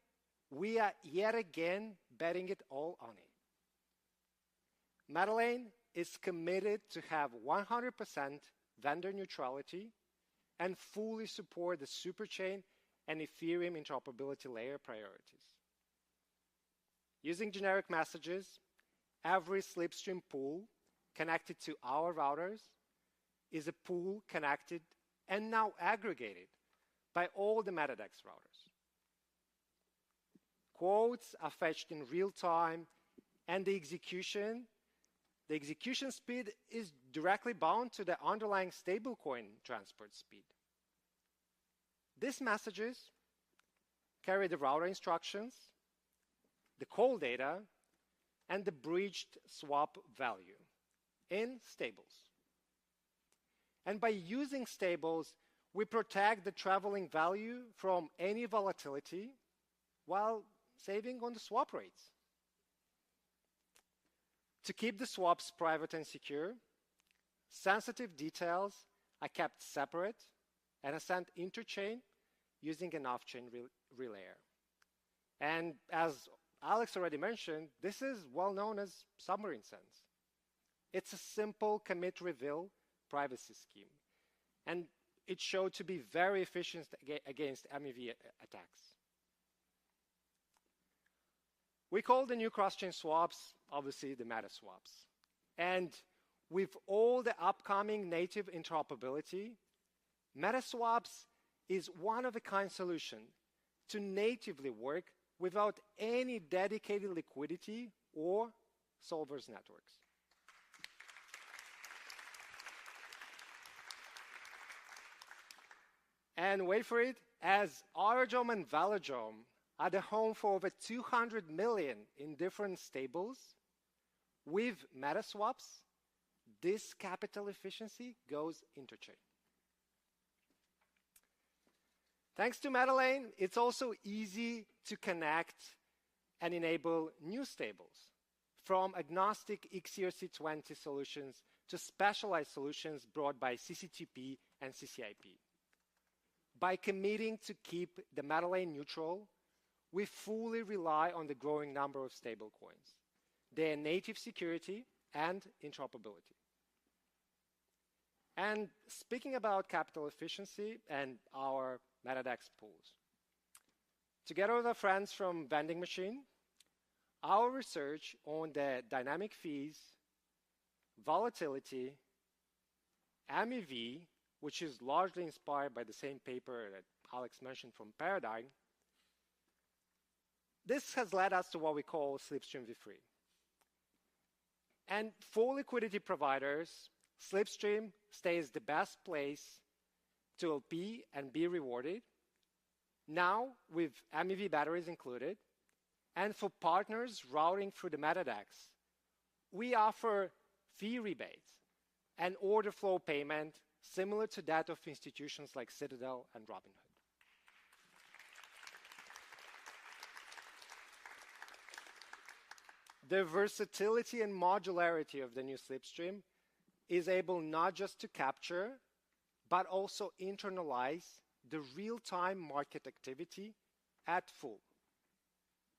we are yet again betting it all on it. MetaLane is committed to have 100% vendor neutrality and fully support the Superchain and Ethereum interoperability layer priorities. Using generic messages, every slipstream pool connected to our routers is a pool connected and now aggregated by all the MetaDex routers. Quotes are fetched in real time, and the execution speed is directly bound to the underlying stablecoin transport speed. These messages carry the router instructions, the call data, and the breached swap value in stables. And by using stables, we protect the traveling value from any volatility while saving on the swap rates. To keep the swaps private and secure, sensitive details are kept separate and are sent interchain using an off-chain relayer. And as Alex already mentioned, this is well known as submarine sense. It's a simple commit reveal privacy scheme, and it showed to be very efficient against MEV attacks. We call the new cross-chain swaps, obviously, the meta swaps. And with all the upcoming native interoperability, meta swaps is one-of-a-kind solution to natively work without any dedicated liquidity or solvers networks. And wait for it, as Aerodrome and Velodrome are the home for over 200 million in different stables, with meta swaps, this capital efficiency goes interchain. Thanks to MetaLane, it's also easy to connect and enable new stables from agnostic XERC20 solutions to specialized solutions brought by CCTP and CCIP. By committing to keep the meta lane neutral, we fully rely on the growing number of stablecoins, their native security and interoperability. And speaking about capital efficiency and our MetaDex pools, together with our friends from Vending Machine, our research on the dynamic fees, volatility, MEV, which is largely inspired by the same paper that Alex mentioned from Paradigm, this has led us to what we call Slipstream v3. And for liquidity providers, Slipstream stays the best place to LP and be rewarded, now with MEV batteries included. And for partners routing through the MetaDex, we offer fee rebates and order flow payment similar to that of institutions like Citadel and Robinhood. The versatility and modularity of the new Slipstream is able not just to capture, but also internalize the real-time market activity at full,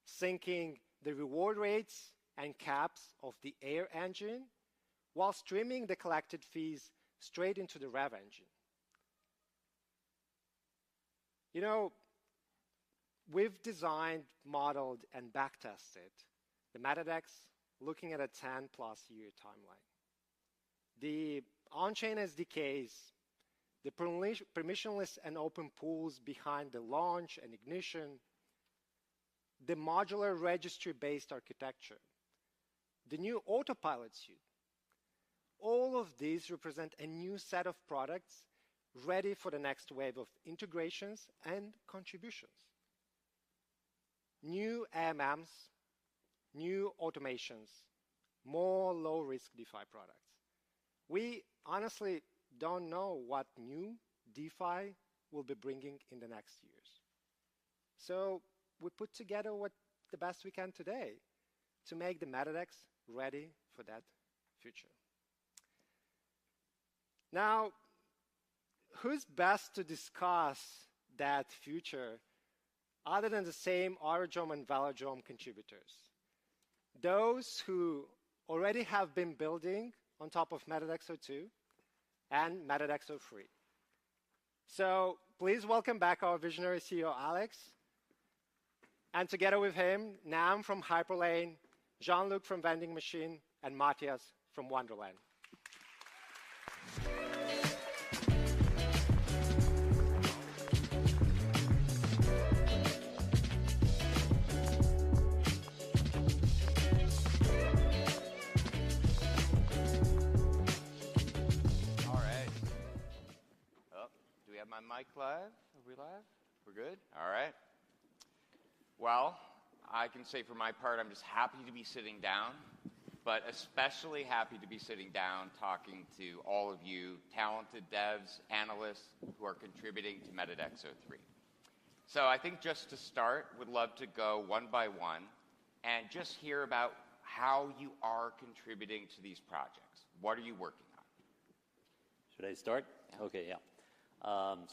syncing the reward rates and caps of the Air engine while streaming the collected fees straight into the Rev engine. You know, we've designed, modeled, and backtested the MetaDex looking at a 10-plus year timeline. The on-chain SDKs, the permissionless and open pools behind the launch and ignition, the modular registry-based architecture, the new autopilot suite, all of these represent a new set of products ready for the next wave of integrations and contributions. New AMMs, new automations, more low-risk DeFi products. We honestly don't know what new DeFi will be bringing in the next years. So we put together the best we can today to make the MetaDex ready for that future. Now, who's best to discuss that future other than the same Aerodrome and Velodrome contributors? Those who already have been building on top of MetaDex 02 and MetaDex 03. So please welcome back our visionary CEO, Alex. And together with him, Nam from Hyperlane, Jean-Luc from Vending Machine, and Matthias from Wonderland. My mic live? Are we live? We're good? All right. Well, I can say for my part, I'm just happy to be sitting down, but especially happy to be sitting down talking to all of you talented devs, analysts who are contributing to MetaDex 03. So I think just to start, would love to go one by one and just hear about how you are contributing to these projects. What are you working on? Should I start? Yeah. Okay, yeah.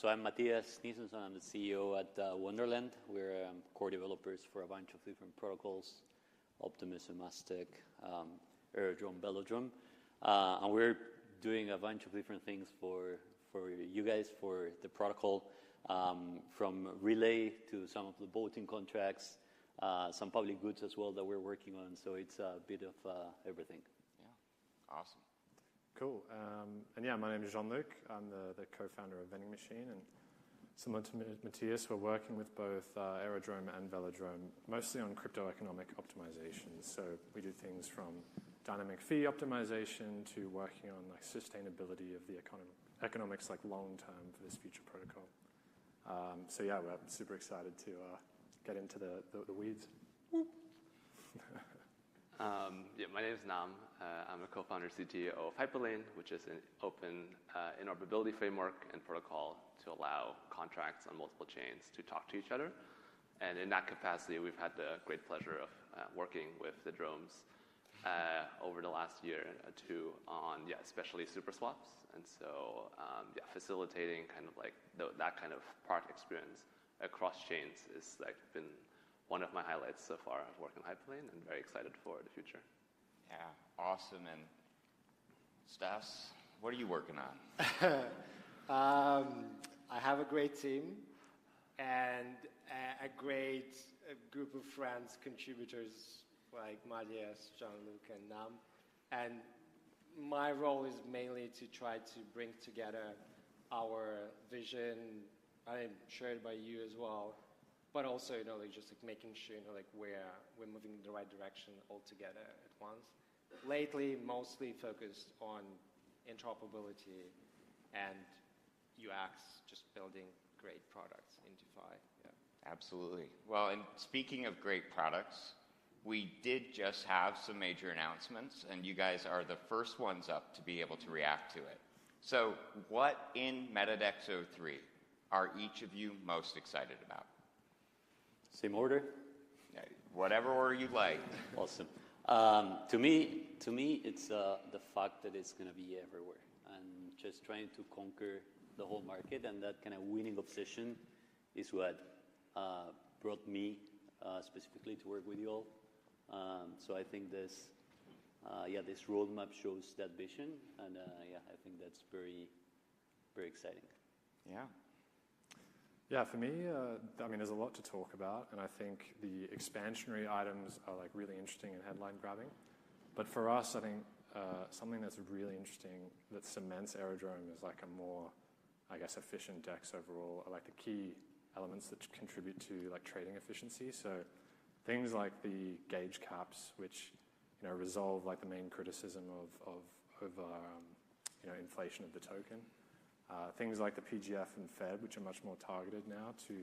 So I'm Matthias Nielsen. I'm the CEO at Wonderland. We're core developers for a bunch of different protocols, Optimism, Aztec, Aerodrome, Velodrome. And we're doing a bunch of different things for you guys, for the protocol, from relay to some of the voting contracts, some public goods as well that we're working on. So it's a bit of everything. Yeah, awesome. Cool. And yeah, my name is Jean-Luc. I'm the co-founder of Vending Machine. And similar to Matthias, we're working with both Aerodrome and Velodrome, mostly on crypto economic optimizations. So we do things from dynamic fee optimization to working on like sustainability of the economics like long-term for this future protocol. So yeah, we're super excited to get into the weeds. Yeah, my name is Nam. I'm a co-founder CTO of Hyperlane, which is an open interoperability framework and protocol to allow contracts on multiple chains to talk to each other. And in that capacity, we've had the great pleasure of working with the Drome's over the last year or two on, especially super swaps. And so, facilitating kind of like that kind of part experience across chains is like been one of my highlights so far of working on Hyperlane, and very excited for the future. Yeah, awesome. And Stas, what are you working on? I have a great team and a great group of friends, contributors like Matthias, Jean-Luc, and Nam. And my role is mainly to try to bring together our vision, shared by you as well, but also, just like making sure, like we're moving in the right direction all together at once. Lately, mostly focused on interoperability and UX, just building great products in DeFi. Yeah. Absolutely. Well, and speaking of great products, we did just have some major announcements, and you guys are the first ones up to be able to react to it. So what in MetaDex 03 are each of you most excited about? Same order? Whatever order you like. Awesome. To me, it's the fact that it's going to be everywhere, and just trying to conquer the whole market, and that kind of winning obsession is what brought me specifically to work with you all. So I think this roadmap shows that vision, and I think that's very, very exciting. Yeah. Yeah, for me, there's a lot to talk about, and I think the expansionary items are like really interesting and headline grabbing. But for us, I think something that's really interesting that cements Aerodrome is like a more, efficient DEX overall, are like the key elements that contribute to like trading efficiency. So things like the gauge caps, which resolve like the main criticism of inflation of the token. Things like the PGF and Fed, which are much more targeted now to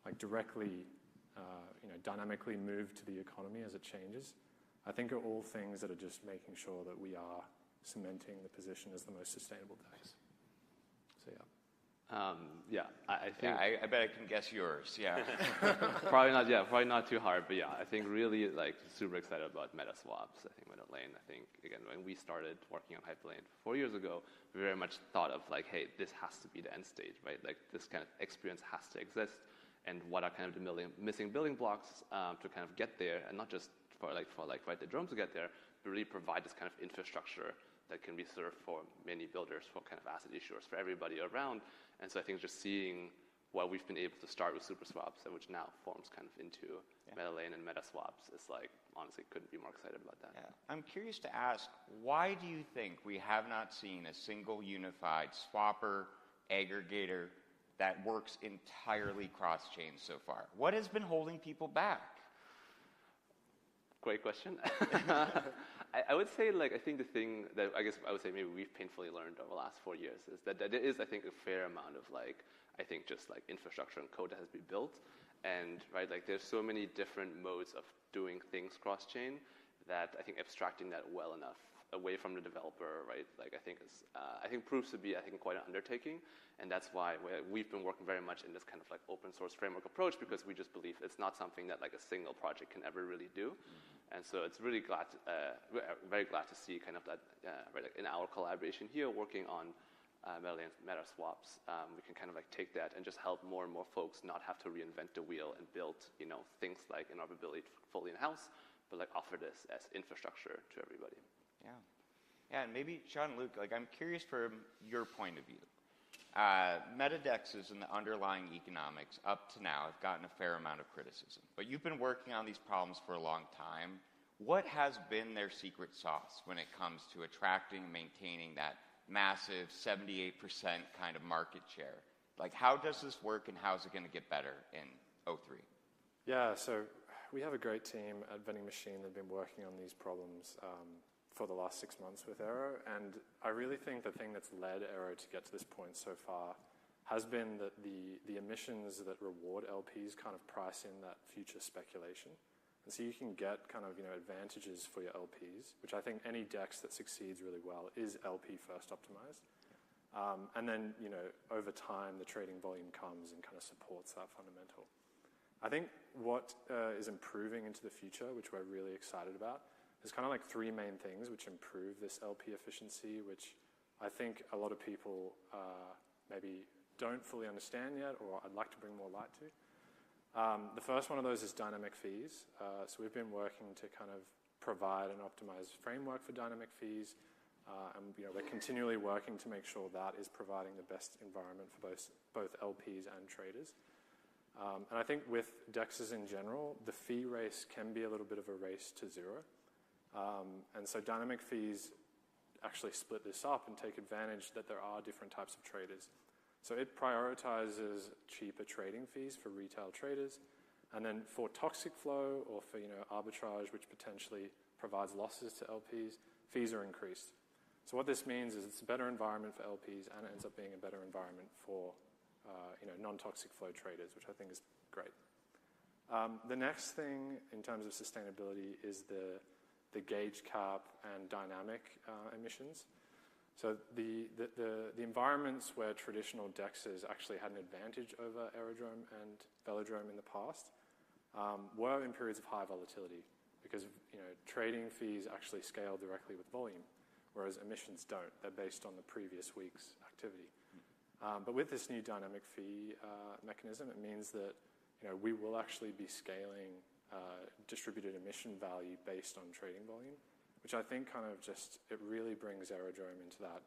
like directly, dynamically move to the economy as it changes, I think are all things that are just making sure that we are cementing the position as the most sustainable DEX. So I think I bet I can guess yours. Yeah. probably not too hard, but I think really like super excited about meta swaps. I think MetaLane. I think again when we started working on Hyperlane 4 years ago, we very much thought of like, hey, this has to be the end stage, right? Like this kind of experience has to exist, and what are kind of the missing building blocks to kind of get there, and not just for the drones to get there, but really provide this kind of infrastructure that can be served for many builders, for kind of asset issuers, for everybody around. And so I think just seeing what we've been able to start with super swaps, which now forms kind of into MetaLane and meta swaps, is like, honestly, couldn't be more excited about that. Yeah. I'm curious to ask, why do you think we have not seen a single unified swapper, aggregator that works entirely cross-chain so far? What has been holding people back? Great question. I would say, I think the thing that I would say maybe we've painfully learned over the last 4 years is that there is, I think, a fair amount of just infrastructure and code that has been built. And, right, there's so many different modes of doing things cross-chain that I think abstracting that well enough away from the developer, right, I think proves to be, quite an undertaking. And that's why we've been working very much in this kind of open source framework approach, because we just believe it's not something that a single project can ever really do. And so it's really very glad to see kind of that, in our collaboration here, working on meta swaps, we can kind of take that and just help more and more folks not have to reinvent the wheel and build, things like interoperability fully in-house, but offer this as infrastructure to everybody. Yeah. Yeah, and maybe, Jean-Luc, I'm curious from your point of view. MetaDexes and the underlying economics up to now have gotten a fair amount of criticism, but you've been working on these problems for a long time. What has been their secret sauce when it comes to attracting and maintaining that massive 78% kind of market share? How does this work, and how is it going to get better in 03? Yeah, so we have a great team at Vending Machine that have been working on these problems for the last 6 months with Aero, and I really think the thing that's led Aero to get to this point so far has been that the emissions that reward LPs kind of price in that future speculation. And so you can get kind of, advantages for your LPs, which I think any DEX that succeeds really well is LP first optimized. And then, over time, the trading volume comes and kind of supports that fundamental. I think what is improving into the future, which we're really excited about, there's kind of like three main things which improve this LP efficiency, which I think a lot of people maybe don't fully understand yet, or I'd like to bring more light to. The first one of those is dynamic fees. So we've been working to kind of provide an optimized framework for dynamic fees, and we're continually working to make sure that is providing the best environment for both LPs and traders. And I think with DEXs in general, the fee race can be a little bit of a race to zero. And so dynamic fees actually split this up and take advantage that there are different types of traders. So it prioritizes cheaper trading fees for retail traders, and then for toxic flow or for arbitrage, which potentially provides losses to LPs, fees are increased. So what this means is it's a better environment for LPs, and it ends up being a better environment for non-toxic flow traders, which I think is great. The next thing in terms of sustainability is the gauge cap and dynamic emissions. So the environments where traditional DEXs actually had an advantage over aerodrome and velodrome in the past were in periods of high volatility, because trading fees actually scale directly with volume, whereas emissions don't. They're based on the previous week's activity. But with this new dynamic fee mechanism, it means that we will actually be scaling distributed emission value based on trading volume, which I think kind of it really brings aerodrome into that.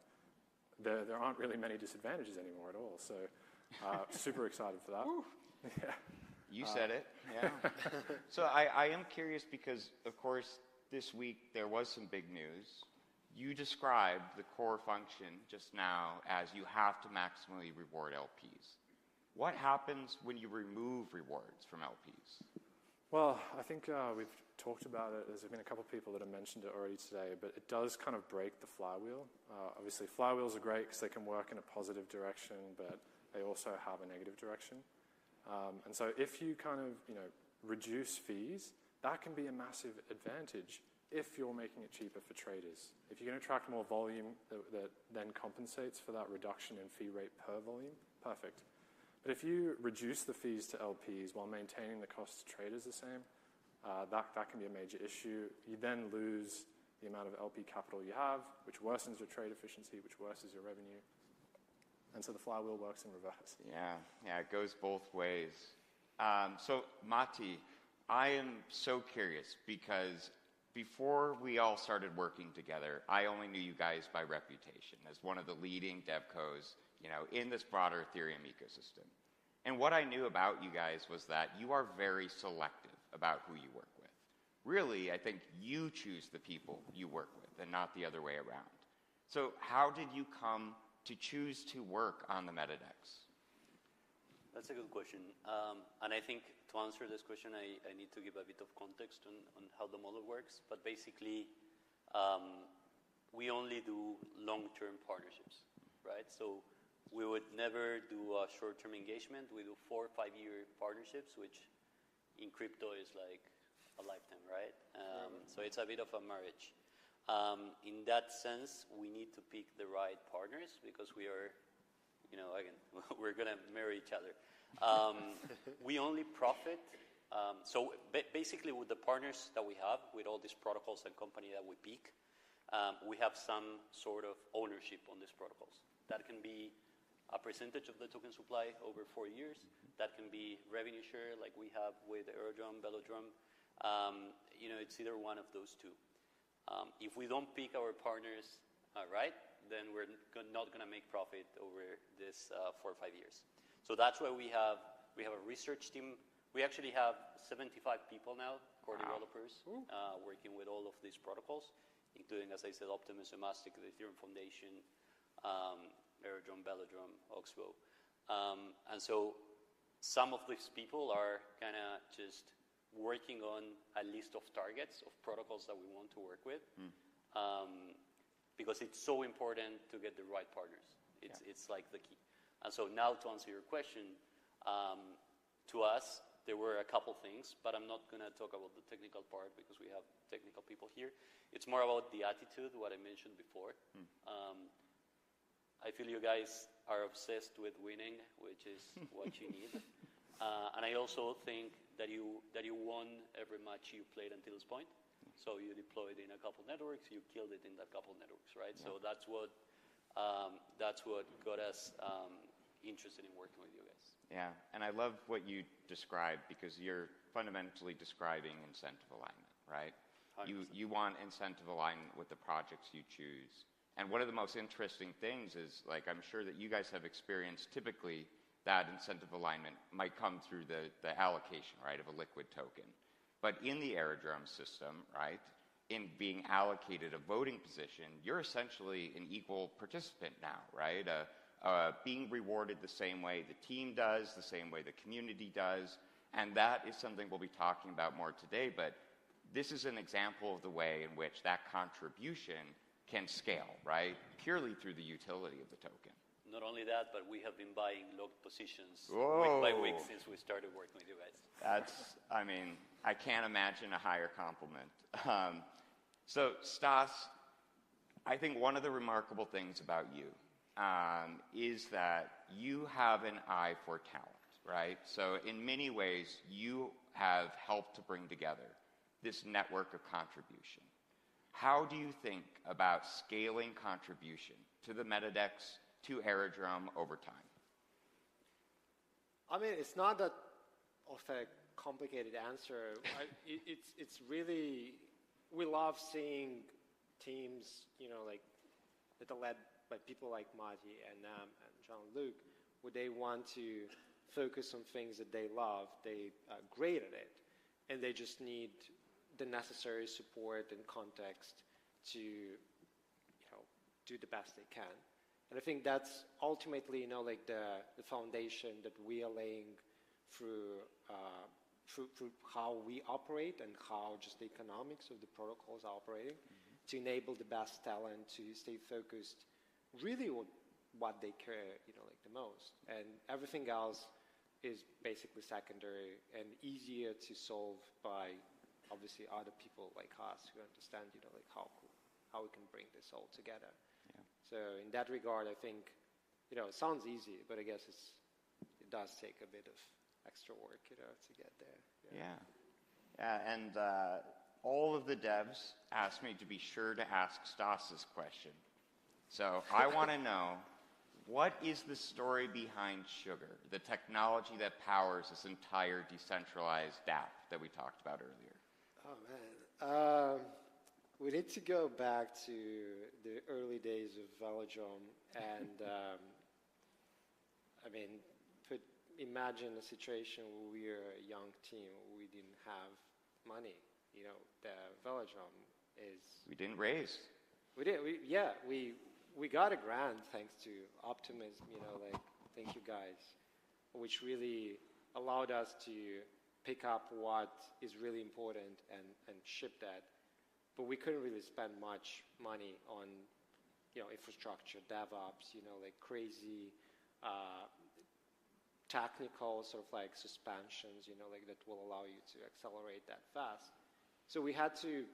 There aren't really many disadvantages anymore at all. So super excited for that. Yeah. You said it, yeah. So I am curious because, of course, this week there was some big news. You described the core function just now as you have to maximally reward LPs. What happens when you remove rewards from LPs? Well, I think we've talked about it. There's been a couple of people that have mentioned it already today, but it does kind of break the flywheel. Obviously, flywheels are great because they can work in a positive direction, but they also have a negative direction. And so if you kind of, reduce fees, that can be a massive advantage if you're making it cheaper for traders. If you can attract more volume that then compensates for that reduction in fee rate per volume, perfect. But if you reduce the fees to LPs while maintaining the cost to traders the same, that can be a major issue. You then lose the amount of LP capital you have, which worsens your trade efficiency, which worsens your revenue. And so the flywheel works in reverse. Yeah, it goes both ways. So, Matti, I am so curious because before we all started working together, I only knew you guys by reputation as one of the leading devcos, in this broader Ethereum ecosystem. And what I knew about you guys was that you are very selective about who you work with. Really, I think you choose the people you work with and not the other way around. So how did you come to choose to work on the MetaDex? That's a good question. And I think to answer this question, I need to give a bit of context on how the model works. But basically, we only do long-term partnerships, right? So we would never do a short-term engagement. We do 4 or 5 year partnerships, which in crypto is like a lifetime, right? So it's a bit of a marriage. In that sense, we need to pick the right partners because we are, again, we're going to marry each other. We only profit. So basically with the partners that we have, with all these protocols and company that we pick, we have some sort of ownership on these protocols. That can be a percentage of the token supply over 4 years. That can be revenue share like we have with Aerodrome, Velodrome. It's either one of those two. If we don't pick our partners right, then we're not going to make profit over this 4 or 5 years. So that's why we have a research team. We actually have 75 people now, core developers, working with all of these protocols, including, as I said, Optimus, Emastic, the Ethereum Foundation, Aerodrome, Velodrome, Oxbow. And so some of these people are kind of just working on a list of targets of protocols that we want to work with, because it's so important to get the right partners. It's like the key. And so now to answer your question, to us, there were a couple things, but I'm not going to talk about the technical part because we have technical people here. It's more about the attitude, what I mentioned before. I feel you guys are obsessed with winning, which is what you need. And I also think that you won every match you played until this point. So you deploy it in a couple networks, you killed it in that couple networks, right? Yeah. So that's what got us interested in working with you guys. Yeah, and I love what you described because you're fundamentally describing incentive alignment, right? 100%. You want incentive alignment with the projects you choose. And one of the most interesting things is, like, I'm sure that you guys have experienced typically that incentive alignment might come through the allocation, right, of a liquid token. But in the aerodrome system, right, in being allocated a voting position, you're essentially an equal participant now, right? Being rewarded the same way the team does, the same way the community does. And that is something we'll be talking about more today. But this is an example of the way in which that contribution can scale, right? Purely through the utility of the token. Not only that, but we have been buying locked positions Whoa. week by week since we started working with you guys. That's, I mean, I can't imagine a higher compliment. So, Stas, I think one of the remarkable things about you is that you have an eye for talent, right? So, in many ways, you have helped to bring together this network of contribution. How do you think about scaling contribution to the Metadex, to Aerodrome over time? I mean, it's not that of a complicated answer. It's really, we love seeing teams, like that are led by people like Mati and Nam and Jean-Luc, where they want to focus on things that they love, they are great at it, and they just need the necessary support and context to, do the best they can. And I think that's ultimately, like the foundation that we are laying through how we operate and how just the economics of the protocols are operating to enable the best talent to stay focused really on what they care, like the most. And everything else is basically secondary and easier to solve by obviously other people like us who understand, like how we can bring this all together. Yeah. So in that regard, I think, it sounds easy, but I guess it does take a bit of extra work, to get there. Yeah. And all of the devs asked me to be sure to ask Stas's question. So I want to know, what is the story behind Sugar, the technology that powers this entire decentralized dApp that we talked about earlier? Oh, man. We need to go back to the early days of Velodrome and, imagine a situation where we are a young team, we didn't have money. The Velodrome is... We didn't raise. We did. We got a grant thanks to Optimism, thank you guys, which really allowed us to pick up what is really important and ship that. But we couldn't really spend much money on, infrastructure, DevOps, crazy technical sort of suspensions, that will allow you to accelerate that fast. So we had to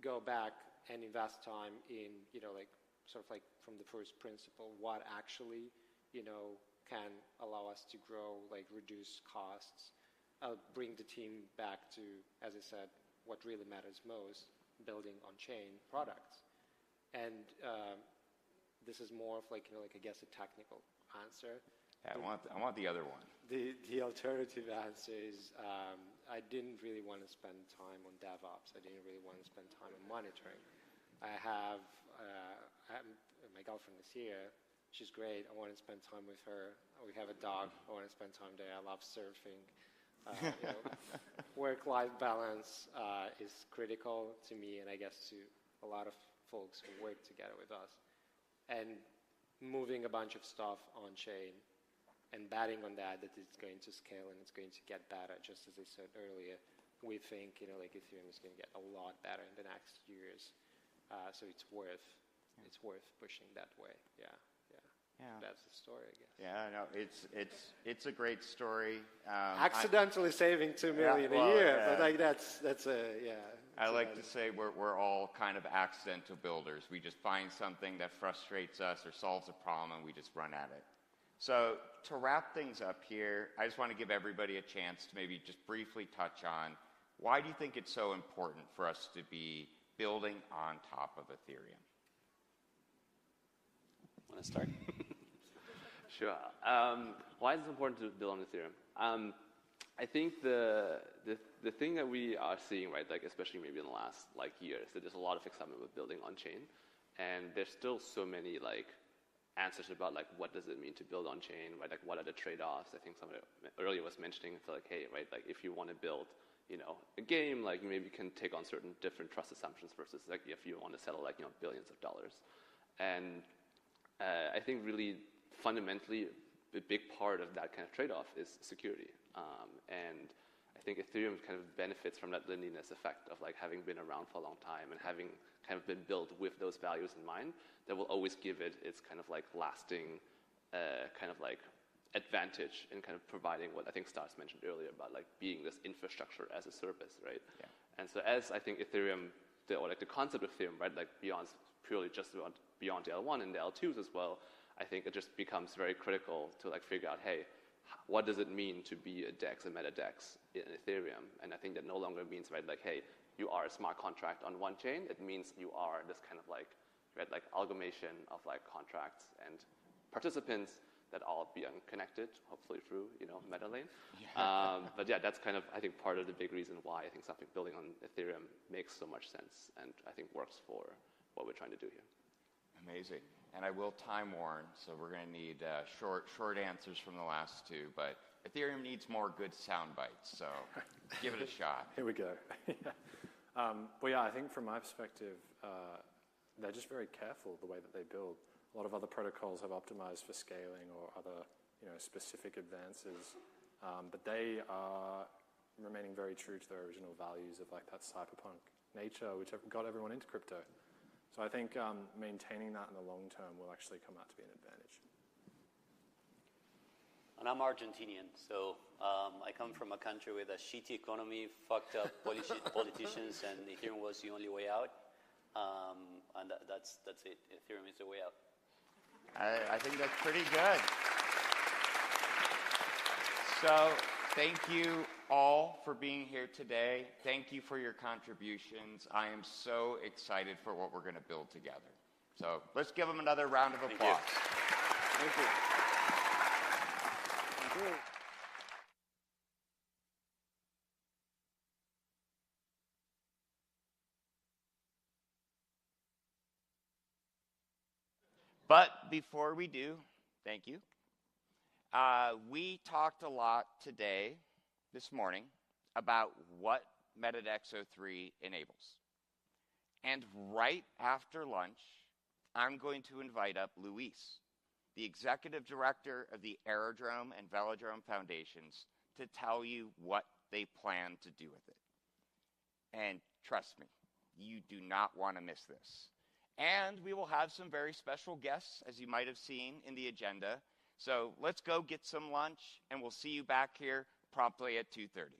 go back and invest time in, from the first principle, what actually, can allow us to grow, reduce costs, bring the team back to, as I said, what really matters most, building on-chain products. And this is more of I guess a technical answer. Yeah, I want the other one. The alternative answer is I didn't really want to spend time on DevOps. I didn't really want to spend time on monitoring. I have my girlfriend is here. She's great. I want to spend time with her. We have a dog. I want to spend time there. I love surfing. Work-life balance is critical to me, and I guess to a lot of folks who work together with us. And moving a bunch of stuff on-chain and betting on that it's going to scale and it's going to get better, just as I said earlier. We think, Ethereum is going to get a lot better in the next years. So it's worth pushing that way. Yeah. That's the story, I guess. Yeah, no, it's a great story. Accidentally saving $2 million a year, but that's a I like to say we're all kind of accidental builders. We just find something that frustrates us or solves a problem, and we just run at it. So to wrap things up here, I just want to give everybody a chance to maybe just briefly touch on Why do you think it's so important for us to be building on top of Ethereum? Want to start? Sure. Why is it important to build on Ethereum? I think the thing that we are seeing, right, like especially maybe in the last like year, is that there's a lot of excitement with building on chain, and there's still so many like answers about like what does it mean to build on chain, right? Like what are the trade-offs? I think somebody earlier was mentioning it's like, hey, right, like if you want to build, you know, a game, like you maybe can take on certain different trust assumptions versus like if you want to settle like, you know, billions of dollars. And I think really fundamentally a big part of that kind of trade-off is security. And I think Ethereum kind of benefits from that linearness effect of like having been around for a long time and having kind of been built with those values in mind that will always give it its kind of like lasting kind of like advantage in kind of providing what I think Stas mentioned earlier about like being this infrastructure as a service, right? Yeah. And so as I think Ethereum, or like the concept of Ethereum, right, like beyond purely just beyond the L1 and the L2s as well, I think it just becomes very critical to like figure out, hey, what does it mean to be a DEX, a meta DEX in Ethereum? And I think that no longer means, right, like, hey, you are a smart contract on one chain. It means you are this kind of like, right, like amalgamation of like contracts and participants that all be connected, hopefully through, you know, MetaLane. Yeah. But yeah, that's kind of, I think, part of the big reason why I think something building on Ethereum makes so much sense and I think works for what we're trying to do here. Amazing. And I will time warn, so we're going to need short answers from the last two, but Ethereum needs more good sound bites, so give it a shot. Here we go. Well, yeah, I think from my perspective, they're just very careful the way that they build. A lot of other protocols have optimized for scaling or other, you know, specific advances, but they are remaining very true to their original values of like that cyberpunk nature, which got everyone into crypto. So I think maintaining that in the long term will actually come out to be an advantage. And I'm Argentinian, so I come from a country with a shitty economy, fucked up politicians, and Ethereum was the only way out. And that's it. Ethereum is the way out. I think that's pretty good. So thank you all for being here today. Thank you for your contributions. I am so excited for what we're going to build together. So let's give them another round of applause. Thank you. Thank you. But before we do, thank you. We talked a lot today, this morning, about what MetaDex 03 enables. And right after lunch, I'm going to invite up Luis, the executive director of the Aerodrome and Velodrome Foundations, to tell you what they plan to do with it. And trust me, you do not want to miss this. And we will have some very special guests, as you might have seen in the agenda. So let's go get some lunch, and we'll see you back here promptly at 2:30.